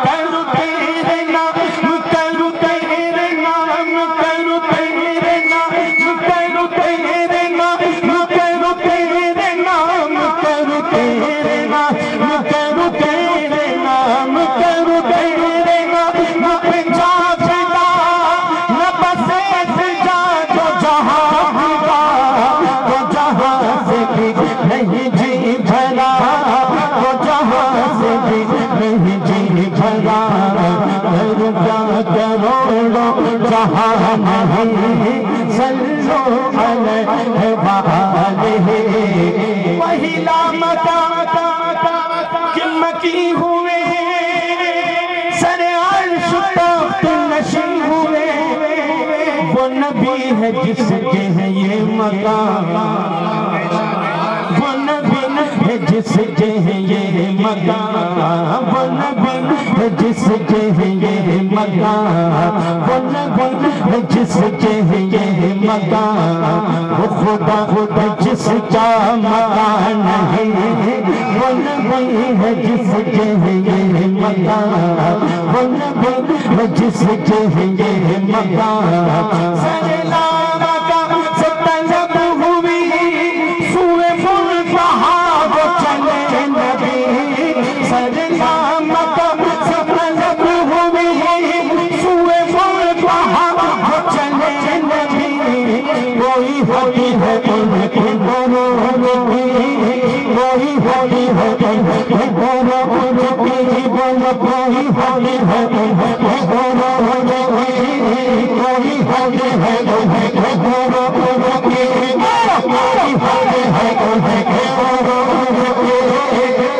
کرو تیرے نام کرو تیرے نام کرو تیرے نام کرو تیرے نام کرو تیرے نام کرو تیرے نام کرو تیرے نام کرو تیرے نام پہ جا فدا نہ بسے جا تو جہاں فدا تو جہاں سے بھی نہیں جی بھلا تو جہاں سے بھی نہیں جی بھلا کروڑوں جہاں نہیں صلو علیہ وآلہ وہی لامتا کہ مکی ہوئے سر عرش تخت نشین ہوئے وہ نبی ہے جس کے ہے یہ مقام وہ نبی ہے جس کے ہے یہ مقام وہ نبی ہے جس کے ہے یہ مقام وہ نبی ہے جس کے ہے یہ مقام وہ خدا جس کا مکان نہیں وہ نبی نبی ہے جس کے یہ مقام، وہ نبی ہے جس کے یہ مقام، سرلاما کا سے طلب ہوئی سوئے منتہا وہ چلے نبی، سرلاما کا سے طلب ہوئی سوئے منتہا وہ چلے نبی، کوئی ہوتی ہے ان کے دونوں کوئی ہوتی ہے ان کے دونوں کی بولو، کوئی ہوتی ہے ان کے دونوں کوئی ہوتی ہے ان کے دونوں کی، کوئی ہوتی ہے ان کے دونوں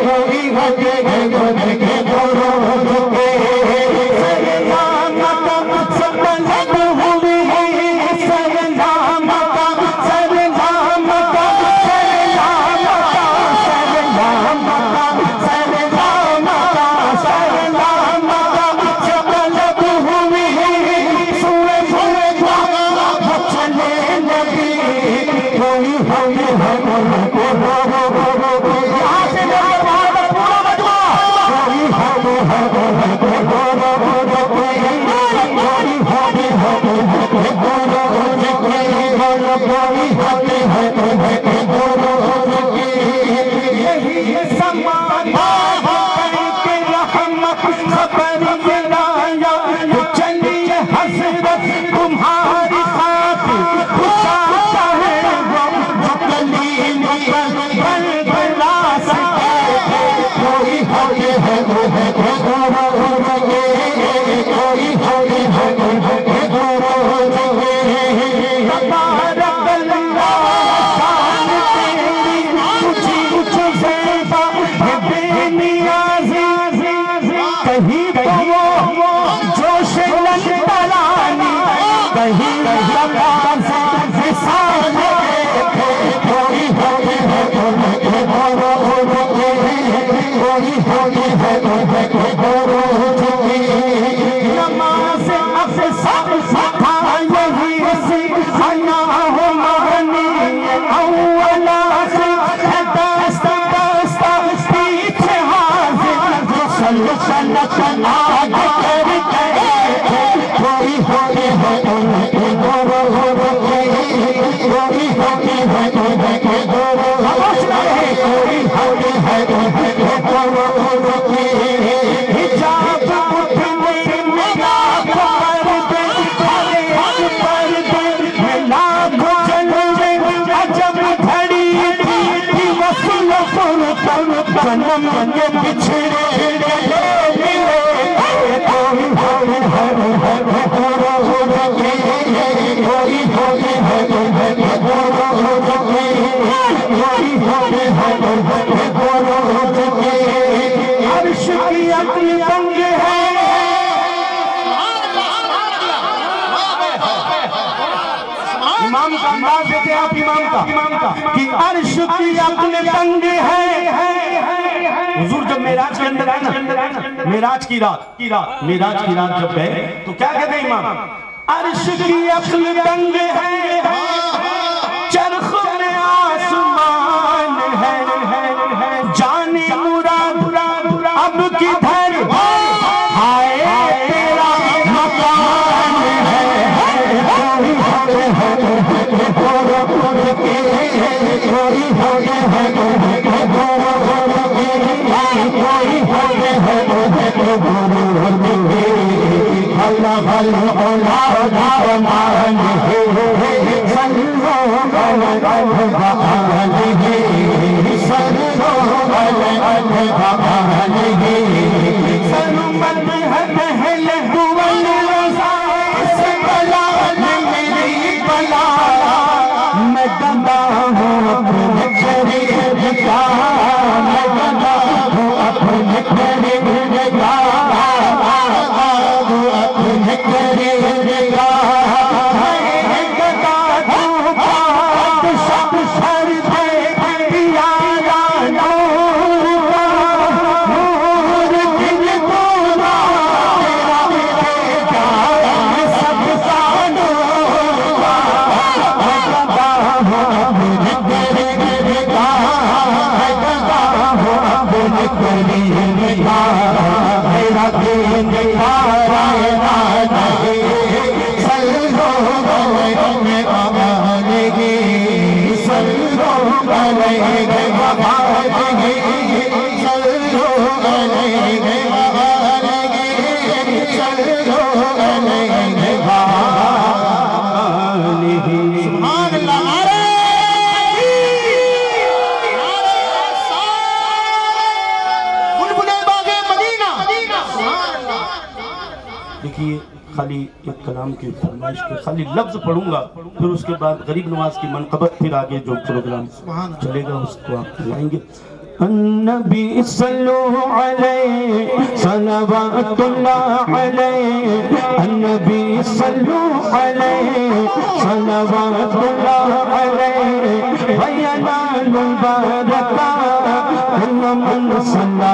کوئی ہوتی ہے ان کے دونوں کے، سرلاما کا سے طلب ہوئی سرلاما کا سرلاما کا سرلاما کا سرلاما کا سرلاما کا سرلاما کا سے طلب ہوئی سوئے وہ چلے نبی، کوئی ہوئی ہے ان کے دونوں، یہاں سے لے کے وہاں تک پورا مجموعہ، کوئی ہوئی ہے ان کے دونوں کوئی ہوئی ہے ان کے دونوں کوئی ہوتی ہے ان کے دونوں کی، یہی سمانا کر کے رحمت خبر ملایا، تو چلیے حضرت تمہاری خاطر پچھاتا ہے وہ جو کلیم پر بلا سکے، کوئی ہوتی ہے ان کے دونوں کوئی ہوتی ہے ان کے دونوں تبارک اللہ شان تیری تجھی زیبا ہے بے نیازی، کہیں تو وہ جوش لشکرانی، کہیں لباس وصال کوئی ہوتی ہے ان کے دونوں کوئی ہوتی ہے ان کے دونوں نماز افضل تھا یہی انا ہو مہنی اولا سے دست دست پیچھے حاضر سلطنت آگے کر کے، کوئی ہوتی ہے ان کے دونوں کوئی ہوتی ہے ان کے دونوں کوئی ہوتی ہے ان کے دونوں کی، حجاب اٹھنے میں لاکھوں پردے میں لاکھوں جلوے عجب دھڑی تھی وصل فرقان جنم کے بچھڑے ملے، کوئی ہوتی ہے ان کے دونوں کی، کوئی ہوتی ہے ان کے دونوں کی، کوئی ہوتی ہے ان کے دونوں کی، عرش کی عقل تنگ ہے، امام کا انداز دیکھیں آپ امام کا کہ عرش کی عقل تنگ ہے، حضور جب معراج کے اندر آئے نا، معراج کی رات جب گئے تو کیا کہتے ہیں امام، عرش کی عقل تنگ ہے، چرخ میں آسمان ہے، جانے مراد اب کدھر آئے تیرا مکان ہے، کوئی ہوتے ہیں ان کے دونوں کوئی ہوتے ہیں ان کے دونوں کوئی ہوتے ہیں ان کے دونوں اللہ بھلو اولا مان ہے سنو بھگوان ہے سنو بھگوان ہے سنمت ہے پہل گول رضا اس بلا میں میری بلا میں گندا ہوں اپنے قریب کا میں گندا ہوں اپنے قریب کا اپنے قریب کا ہے گدا تو بات سب سر دیکھیے خالی ایک کلام کی فرمائش کے خالی لفظ پڑھوں گا، پھر اس کے بعد غریب نواز کی منقبت، پھر آگے جو پروگرام چلے گا اس کو آپ لائیں گے۔ النبی صلو علیہ صلوات اللہ علیہ، النبی صلو علیہ صلوات اللہ علیہ، وینال البرکہ کل من صلی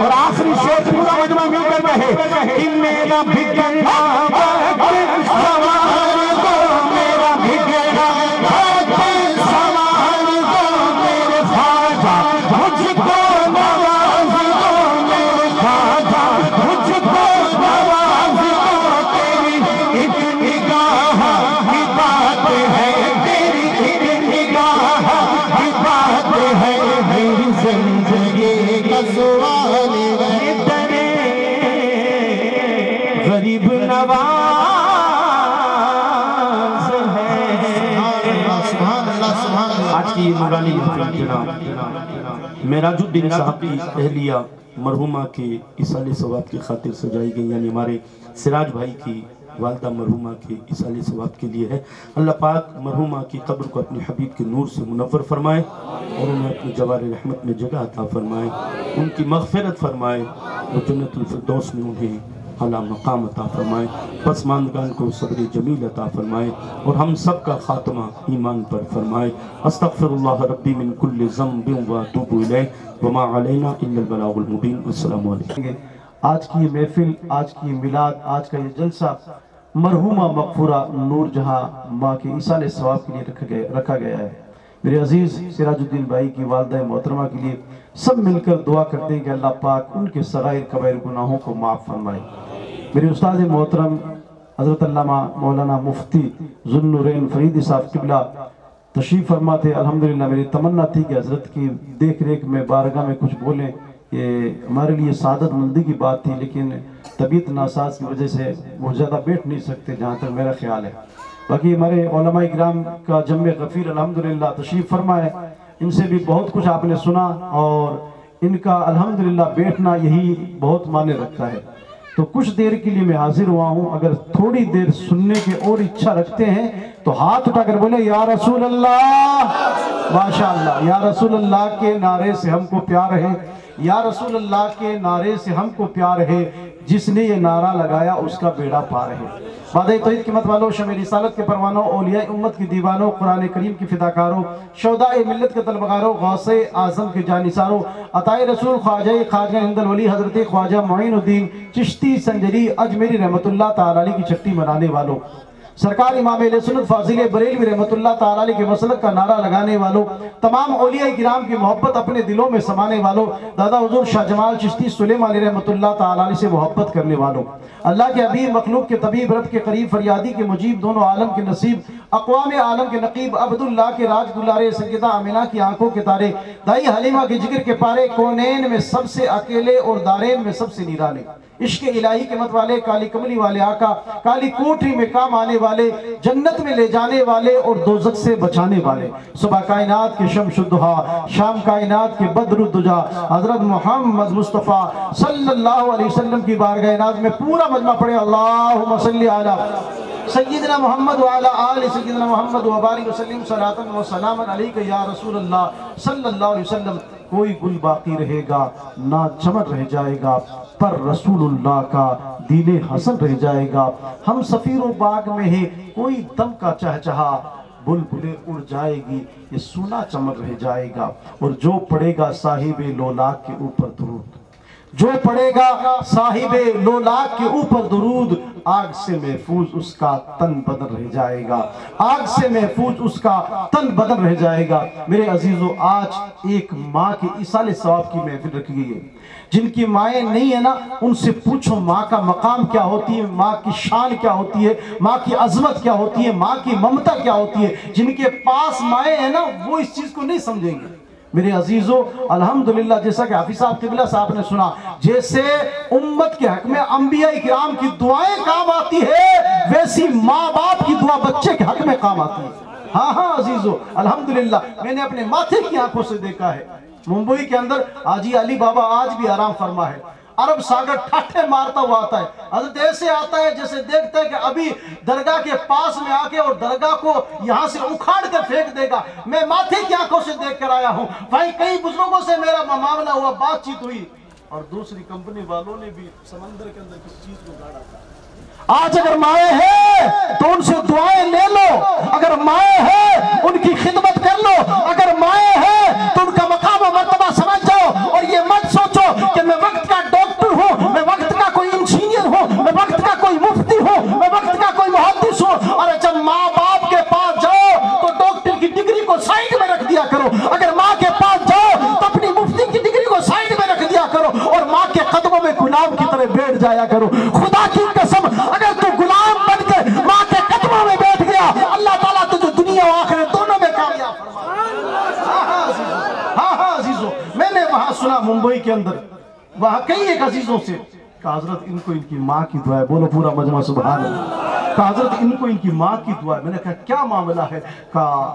اور آخری شعر پورا مجمع مل کر کہے کہ میرا بگڑا وقت سوار دو، میرا بگڑا وقت سوار دو، میرے خواجہ مجھ کو نواز دو، میرے خواجہ مجھ کو نواز دو، تیری ایک نگاہ کی بات ہے، تیری ایک نگاہ کی بات ہے، میری زندگی کا سوال ہے، غریب نواز آج کی نورانی محفل جناب معراج الدین صاحب کی اہلیہ مرحومہ کے اصالِ ثواب کی خاطر سجائی گئی، یعنی ہمارے سراج بھائی کی والدہ مرحومہ کے اصالِ ثواب کے لیے ہے۔ اللہ پاک مرحومہ کی قبر کو اپنے حبیب کے نور سے منور فرمائے اور انہیں اپنی جوار رحمت میں جگہ عطا فرمائے، ان کی مغفرت فرمائے اور جنت الفردوس میں انہیں اعلیٰ مقام عطا فرمائے، پسماندگان کو صبر جمیل عطا فرمائے اور ہم سب کا خاتمہ ایمان پر فرمائے۔ استغفر اللہ ربی من کل ذنب واتوب الیہ وما علینا الا البلاغ المبین۔ السلام علیکم۔ آج کی یہ محفل، آج کی میلاد، آج کا یہ جلسہ مرحومہ مغفورہ نور جہاں ماں کے ایصالِ ثواب کے لیے رکھا گیا ہے۔ میرے عزیز سراج الدین بھائی کی والدہ محترمہ کے لیے سب مل کر دعا کرتے ہیں کہ اللہ پاک ان کے صغائر کبائر گناہوں کو معاف فرمائے۔ میرے استاد محترم حضرت علامہ مولانا مفتی ذو النورین فریدی صاحب قبلہ تشریف فرما تھے۔ الحمدللہ میری تمنا تھی کہ حضرت کی دیکھ ریکھ میں بارگاہ میں کچھ بولیں، یہ ہمارے لیے سعادت مندی کی بات تھی، لیکن طبیعت ناساز کی وجہ سے وہ زیادہ بیٹھ نہیں سکتے جہاں تک میرا خیال ہے۔ باقی ہمارے علماء اکرام کا جمع غفیر الحمدللہ تشریف فرما ہے، ان سے بھی بہت کچھ آپ نے سنا اور ان کا الحمدللہ بیٹھنا یہی بہت معنی رکھتا ہے۔ تو کچھ دیر کے لیے میں حاضر ہوا ہوں، اگر تھوڑی دیر سننے کی اور اچھا رکھتے ہیں تو ہاتھ اٹھا کر بولے یا رسول اللہ، ماشاءاللہ۔ یا رسول اللہ کے نعرے سے ہم کو پیار ہے، یا رسول اللہ کے نعرے سے ہم کو پیار ہے، جس نے یہ نعرہ لگایا اس کا بیڑا پار ہے۔ وعدہ توحید کی مت والو، شمع رسالت کے پروانوں، اولیاء امت کی دیوانوں، قرآن کریم کی فداکاروں، شہداء ملت کے طلبگاروں، غوث اعظم کے جانثاروں، عطائے رسول خواجہ ہند الولی حضرت خواجہ معین الدین چشتی سنجری اجمیری رحمت اللہ تعالی علیہ کی چٹی منانے والوں، سرکار امام اہل سنت فاضل بریلوی رحمت اللہ تعالی علیہ کے مسلک کا نعرہ لگانے والوں، تمام اولیاء کرام کی محبت اپنے دلوں میں سمانے والوں، دادا حضور شاہ جمال چشتی سلیمانی رحمت اللہ تعالی علیہ سے محبت کرنے والوں، اللہ کے حبیب مخلوق کے طبیب رب کے قریب فریادی کے مجیب دونوں عالم کے نصیب اقوام عالم کے نقیب عبداللہ کے راج دلارے سیدہ آمینہ کی آنکھوں کے تارے دائی حلیمہ کے جگر کے پارے کونین میں سب سے اکیلے اور دارین میں سب سے نیرانے عشق الہی کے مت والے کالی کملی والے آقا کالی کوٹری میں کام آنے والے جنت میں لے جانے والے اور دوزخ سے بچانے والے صبح کائنات کے شمس الضحیٰ شام کائنات کے بدر الدجا حضرت محمد مصطفیٰ صلی اللہ علیہ وسلم کی بارگاہ ناز میں پورا مجمع پڑھے اللہم صلی علی سیدنا محمد وعلی آل سیدنا محمد وبارک وسلم صلاۃ و سلاما علیک یا رسول اللہ صلی اللہ علیہ وسلم۔ کوئی گل باقی رہے گا نہ چمن رہ جائے گا پر رسول اللہ کا دین حسن رہ جائے گا۔ ہم سفیر و باغ میں ہے کوئی دم کا چہچہا بلبلیں اڑ جائے گی یہ سونا چمن رہ جائے گا۔ اور جو پڑے گا صاحب لولاک کے اوپر درود، جو پڑے گا صاحب لولاک کے اوپر درود، آگ سے محفوظ اس کا تن بدن رہ جائے گا، آگ سے محفوظ اس کا تن بدن رہ جائے گا۔ میرے عزیزو آج ایک ماں کے ایصال ثواب کی محفل رکھی گئی ہے۔ جن کی مائیں نہیں ہے نا ان سے پوچھو ماں کا مقام کیا ہوتی ہے، ماں کی شان کیا ہوتی ہے، ماں کی عظمت کیا ہوتی ہے، ماں کی ممتا کیا ہوتی ہے۔ جن کے پاس مائیں ہیں نا وہ اس چیز کو نہیں سمجھیں گے۔ میرے عزیزو الحمدللہ جیسا کہ حافظ صاحب قبلہ صاحب نے سنا، جیسے امت کے حق میں انبیاء کرام کی دعائیں کام آتی ہے ویسی ماں باپ کی دعا بچے کے حق میں کام آتی ہے۔ ہاں ہاں عزیزو الحمدللہ میں نے اپنے ماتھے کی آنکھوں سے دیکھا ہے، ممبئی کے اندر حاجی علی بابا آج بھی آرام فرما ہے، عرب ساگر ٹھاٹھے مارتا ہوا آتا ہے، حضرت ایسے آتا ہے جیسے دیکھتا ہے کہ ابھی درگاہ کے پاس میں آ کے اور درگاہ کو یہاں سے اکھاڑ کر پھینک دے گا۔ میں ماتھے کی آنکھوں سے دیکھ کر آیا ہوں بھائی، کئی بزرگوں سے میرا معاملہ ہوا، بات چیت ہوئی اور دوسری کمپنی والوں نے بھی سمندر کے اندر کسی چیز کو گاڑا تھا۔ آج اگر مائیں ہیں تو ان سے دعائیں لے لو، اگر مائیں ہیں ان کی خدمت کر لو، اگر مائیں ہیں تو ان کا مقام و مرتبہ سمجھ جاؤ اور یہ مت سوچو کہ میں وقت کا ڈاکٹر ہوں، میں وقت کا کوئی انجینئر ہوں، میں وقت کا کوئی مفتی ہوں، میں وقت کا کوئی محدث ہوں۔ اور جب ماں باپ کے پاس جاؤ تو ڈاکٹر کی ڈگری کو سائیڈ میں رکھ دیا کرو، اگر ماں کے پاس جاؤ تو اپنی مفتی کی ڈگری کو سائیڈ میں رکھ دیا کرو اور ماں کے قدموں میں غلام کی طرح بیٹھ جایا کرو۔ خدا کی قسم اگر تو غلام بن کے ماں کے قدموں میں بیٹھ گیا اللہ تعالیٰ تجھے دنیا و آخرت دونوں میں کامیاب فرمائے۔ ہاں ہاں عزیزو میں نے وہاں سنا ممبئی کے اندر، وہاں کئی ایک عزیزوں سے کہا حضرت ان کو ان کی ماں کی دعا ہے، بولو پورا مجمع سبحان اللہ۔ کہا حضرت ان کو ان کی ماں کی دعا ہے۔ میں نے کہا کیا معاملہ ہے؟ کہا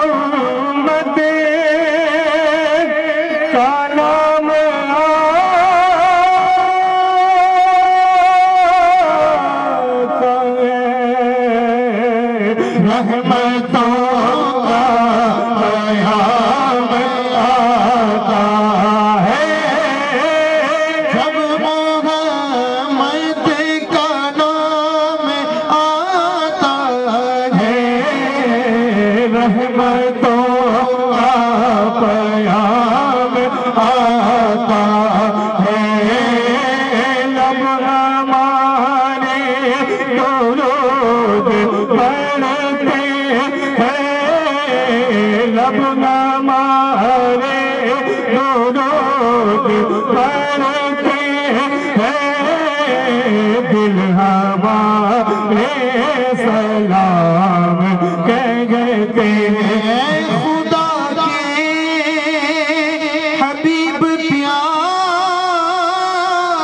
محمد کا نام آتا ہے رحمتوں کا پیام آتا ہے جب محمد کا نام آتا ہے رحمتوں کا پیام آتا ہے لب ہمارے درود پڑھتے ہیں لب ہمارے درود پڑھتے ہیں دل ہمارے سلام کہتے ہیں خدا کے حبیب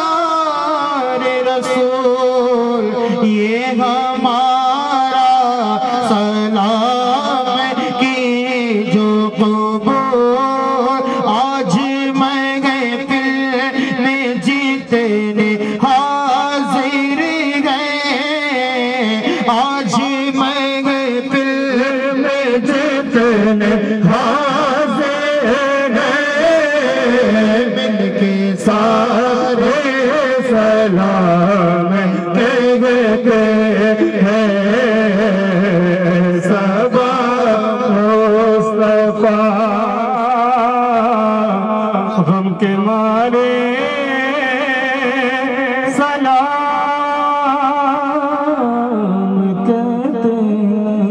پیارے رسول یہ ہمارا سلام کی جو قبول آج میں گئے پھر میں جتنے حاضر گئے آج میں گئے پھر میں جتنے حاضر ہیں مل کے سارے سلام کہتے ہیں سبا مصطفیٰ غم کے مارے سلام کہتے ہیں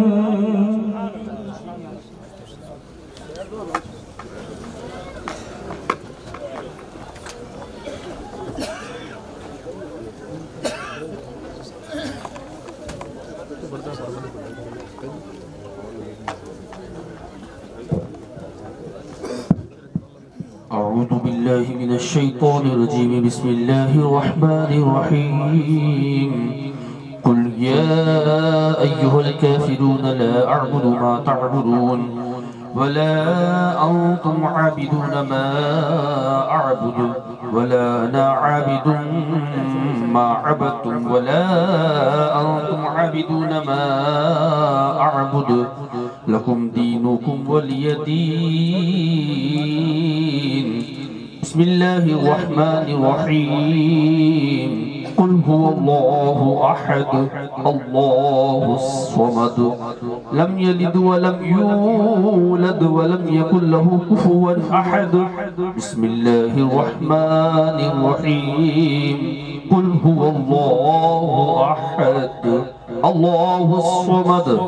أعوذ بالله من الشيطان الرجيم بسم الله الرحمن الرحيم قل يا أيها الكافرون لا أعبد ما تعبدون ولا أنتم عابدون ما أعبد ولا أنا عابد ما عبدتم ولا أنتم عابدون ما أعبد لكم دينكم ولي دين بسم الله الرحمن الرحيم قل هو الله أحد الله الصمد لم يلد ولم يولد ولم يكن له كفوا أحد بسم الله الرحمن الرحيم قل هو الله أحد الله الصمد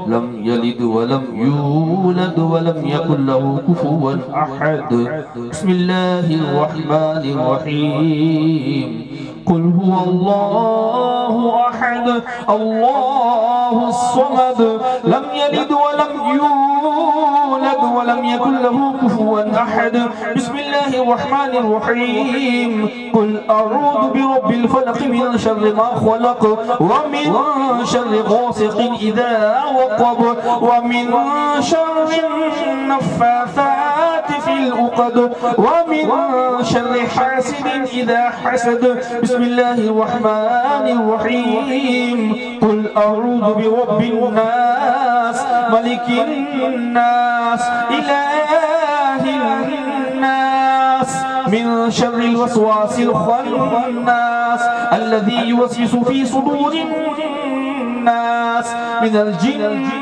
لم يلد ولم يولد ولم يكن له كفوا أحد بسم الله الرحمن الرحيم قل هو الله أحد الله الصمد لم يلد ولم يولد ولم يكن له كفوا أحد بسم الله الرحمن الرحيم قل أعوذ برب الفلق من شر ما خلق ومن شر غاسق إذا وقب ومن شر النفاثات في العقد ومن شر حاسد إذا حسد بسم الله الرحمن الرحيم قل أعوذ برب الناس ملك الناس إله الناس من شر الوسواس الخناس الذي يوسوس في صدور الناس من الجنة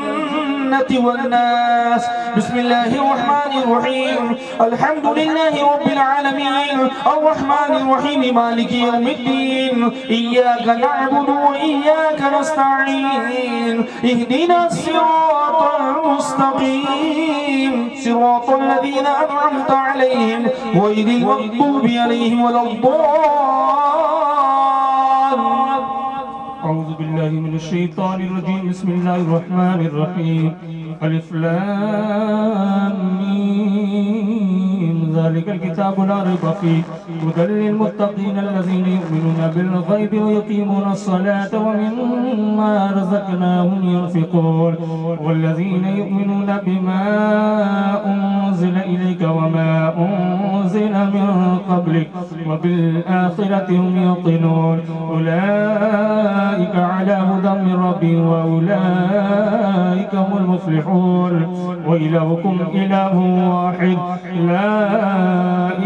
والناس بسم الله الرحمن الرحيم الحمد لله رب العالمين الرحمن الرحيم مالك يوم الدين إياك نعبد وإياك نستعين اهدنا الصراط المستقيم صراط الذين أنعمت عليهم غير المغضوب عليهم ولا الضالين أعوذ بالله من الشيطان الرجيم بسم الله الرحمن الرحيم ألف لام ميم ذلك الكتاب لا ريب فيه هدى للمتقين الذين يؤمنون بالغيب ويقيمون الصلاة ومما رزقناهم ينفقون والذين يؤمنون بما أنزل إليك وما أنزل من قبلك وبالآخرة هم يوقنون أولئك على هدى من ربهم وأولئك هم المفلحون وإلهكم إله واحد لا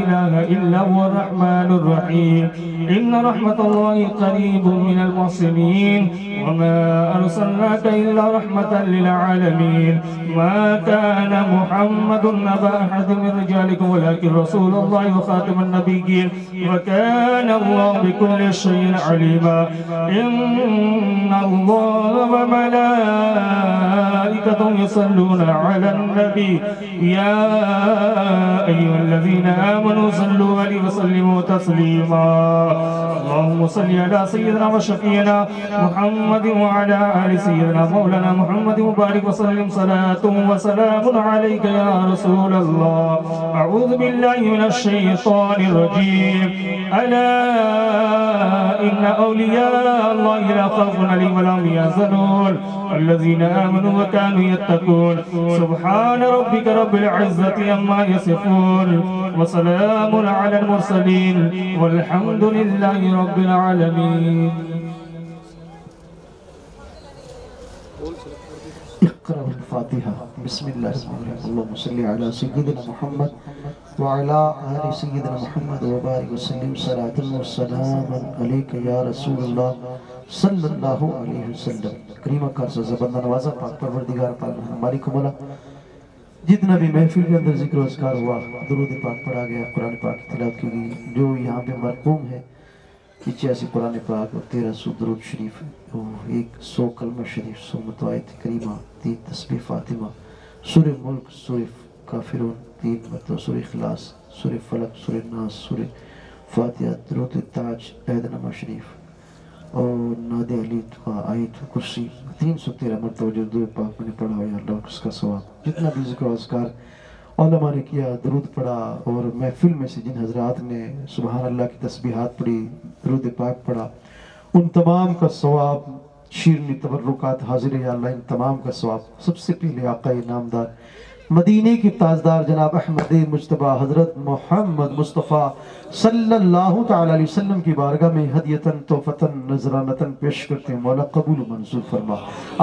إله إلا هو الرحمن الرحيم إن رحمة الله قريب من المحسنين وما أرسلناك إلا رحمة للعالمين ما كان محمد أبا أحد من رجالكم ولكن رسول الله وخاتم النبيين وكان الله بكل شيء عليما إن الله وملائكته يصلون على النبي يا أيها الذين آمنوا صلوا عليه وسلموا تسليما اللهم صل على سيدنا وشفينا محمد وعلى آل سيدنا مولانا محمد وبارك وسلم صلاة وسلام عليك يا رسول الله أعوذ بالله من الشيطان الرجيم ألا إن أولياء الله لا خوف عليهم ولا هم يحزنون الذين آمنوا وكانوا يتقون سبحان ربك رب العزة عما يصفون وسلام على المرسلين والحمد لله رب العالمين اقرأ الفاتحة بسم الله الرحمن الرحيم اللهم صل على سيدنا محمد وعلى آل سيدنا محمد وبارك وسلم صلاة والسلام عليك يا رسول الله صلی اللہ علیہ وسلم. کریمہ کارسہ زبندہ نوازہ پاک پروردگار پاک مالک مولا جتنا بھی محفل کے اندر ذکر و اذکار ہوا درود پاک پڑھا گیا قرآن پاک کی تلاوت کی گئی جو یہاں پہ مرقوم ہے 85 قرآن پاک اور 1300 درود شریف 100 کلمہ شریف 100 متوایت کریمہ 3 تسبیح فاطمہ سورہ ملک سورہ کافرون 3 مرتبہ سورہ اخلاص سورہ فلق سورہ ناس سورہ فاتحہ درود تاج عید نما شریف اور ناد علی دعا آیت کرسی 313 مرتبہ جو درود پاک میں نے پڑھا یا اللہ اس کا ثواب. جتنا بھی ذکر و اذکار علماء نے کیا درود پڑھا اور محفل میں سے جن حضرات نے سبحان اللہ کی تسبیحات پڑھی درود پاک پڑھا ان تمام کا ثواب شیرنی تبرکات حاضر ہے یا اللہ ان تمام کا ثواب. سب سے پہلے آقا نامدار مدینے کی تاجدار جناب احمد مجتبی حضرت محمد مصطفیٰ صلی اللہ تعالی علیہ وسلم کی بارگاہ میں ہدیتاً تحفتاً نذرانتاً پیش کرتے ہیں مولا قبول و منظور فرما.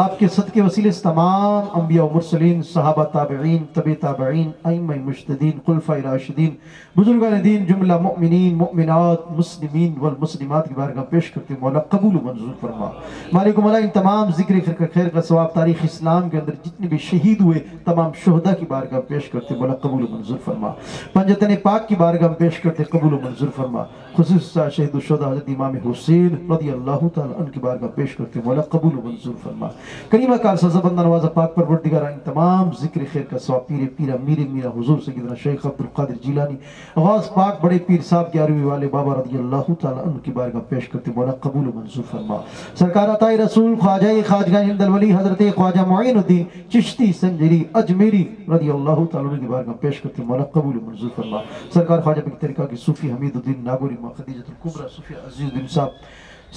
آپ کے صدقے وسیلے سے تمام انبیاء و مرسلین صحابہ تابعین تبع تابعین ائمہ مجتہدین خلفاء راشدین بزرگان دین جملہ مؤمنین مؤمنات مسلمین والمسلمات کی بارگاہ پیش کرتے ہیں مولا قبول و منظور فرما. مالک مولا ان تمام ذکر خیر کا ثواب تاریخ اسلام کے اندر جتنے بھی شہید ہوئے تمام شہداء کی بارگاہ پیش کرتے مولا قبول و منظور فرما. پنجتن پاک کی بارگاہ پیش کرتے قبول و منظور فرما. خصوصا شہید الشہداء حضرت امام حسین رضی اللہ تعالی عنہ کی بارگاہ پیش کرتے مولا قبول و منظور فرما. کریمہ کارسہ زبندہ نوازہ پاک پروردگار ان تمام ذکر خیر کا ثواب پیرا میرا حضور سیدنا شیخ عبدالقادر جیلانی غوث پاک بڑے پیر صاحب 11ویں والے بابا رضی اللہ تعالی عنہ کی بارگاہ پیش کرتے مولا قبول و منظور فرما. سرکار عطائے رسول خواجہ خواجگاہ ہند الولی حضرت خواجہ معین الدین چشتی سنجری اجمیری رضی اللہ تعالی عنہ کی بارگاہ پیش کرتے مولا قبول و منظور فرما. سرکار خواجہ بک طریقہ کی صوفی حمید الدین ناگوری ماں خدیجۃ الکبریٰ صوفی عزیز الدین صاحب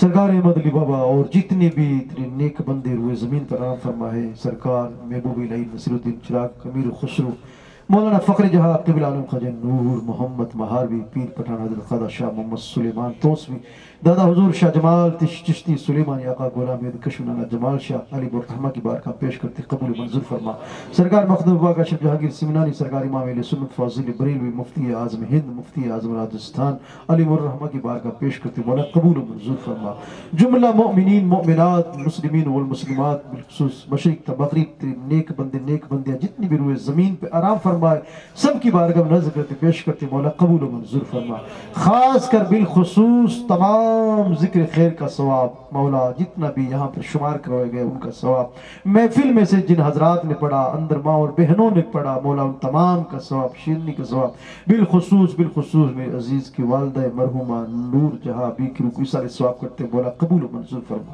سرکار احمد علی بابا اور جتنے بھی اتنے نیک بندے روئے زمین پر آرام فرما ہے. سرکار محبوب الہی نصیر الدین چراغ امیر خسرو مولانا فخر جہاں قبل عالم خواجہ نور محمد مہاروی پیر پٹھان حضرت خواجہ شاہ محمد سلیمان توسوی دادا حضور شاہ جمال چشتی سلیمانی آقا غلام کشمنانہ جمال شاہ علی برحمہ کی بارگاہ پیش کرتے قبول منظور فرما. سرکار مخدوم باغ اشرف جہانگیر سمنانی سرکار امام اہل سنت فاضل بریلوی مفتی اعظم ہند مفتی اعظم راجستھان علی الرحمہ کی بارگاہ پیش کرتے مولا قبول منظور فرما. جملہ مؤمنین مؤمنات مسلمین والمسلمات بالخصوص مشرق تا مغرب نیک بندے جتنی بھی روئے زمین پہ آرام فرمائے سب کی بارگاہ نظر کرتے پیش کرتے مولا قبول منظور فرما. خاص کر بالخصوص تمام ذکر خیر کا ثواب مولا جتنا بھی یہاں پر شمار کروائے گئے ان کا ثواب محفل میں سے جن حضرات نے پڑھا اندر ماں اور بہنوں نے پڑھا مولا ان تمام کا ثواب شیرنی کا ثواب بالخصوص میرے عزیز کی والدہ مرحومہ نور جہاں بھی کی روح سارے ثواب کرتے مولا قبول و منظور فرما.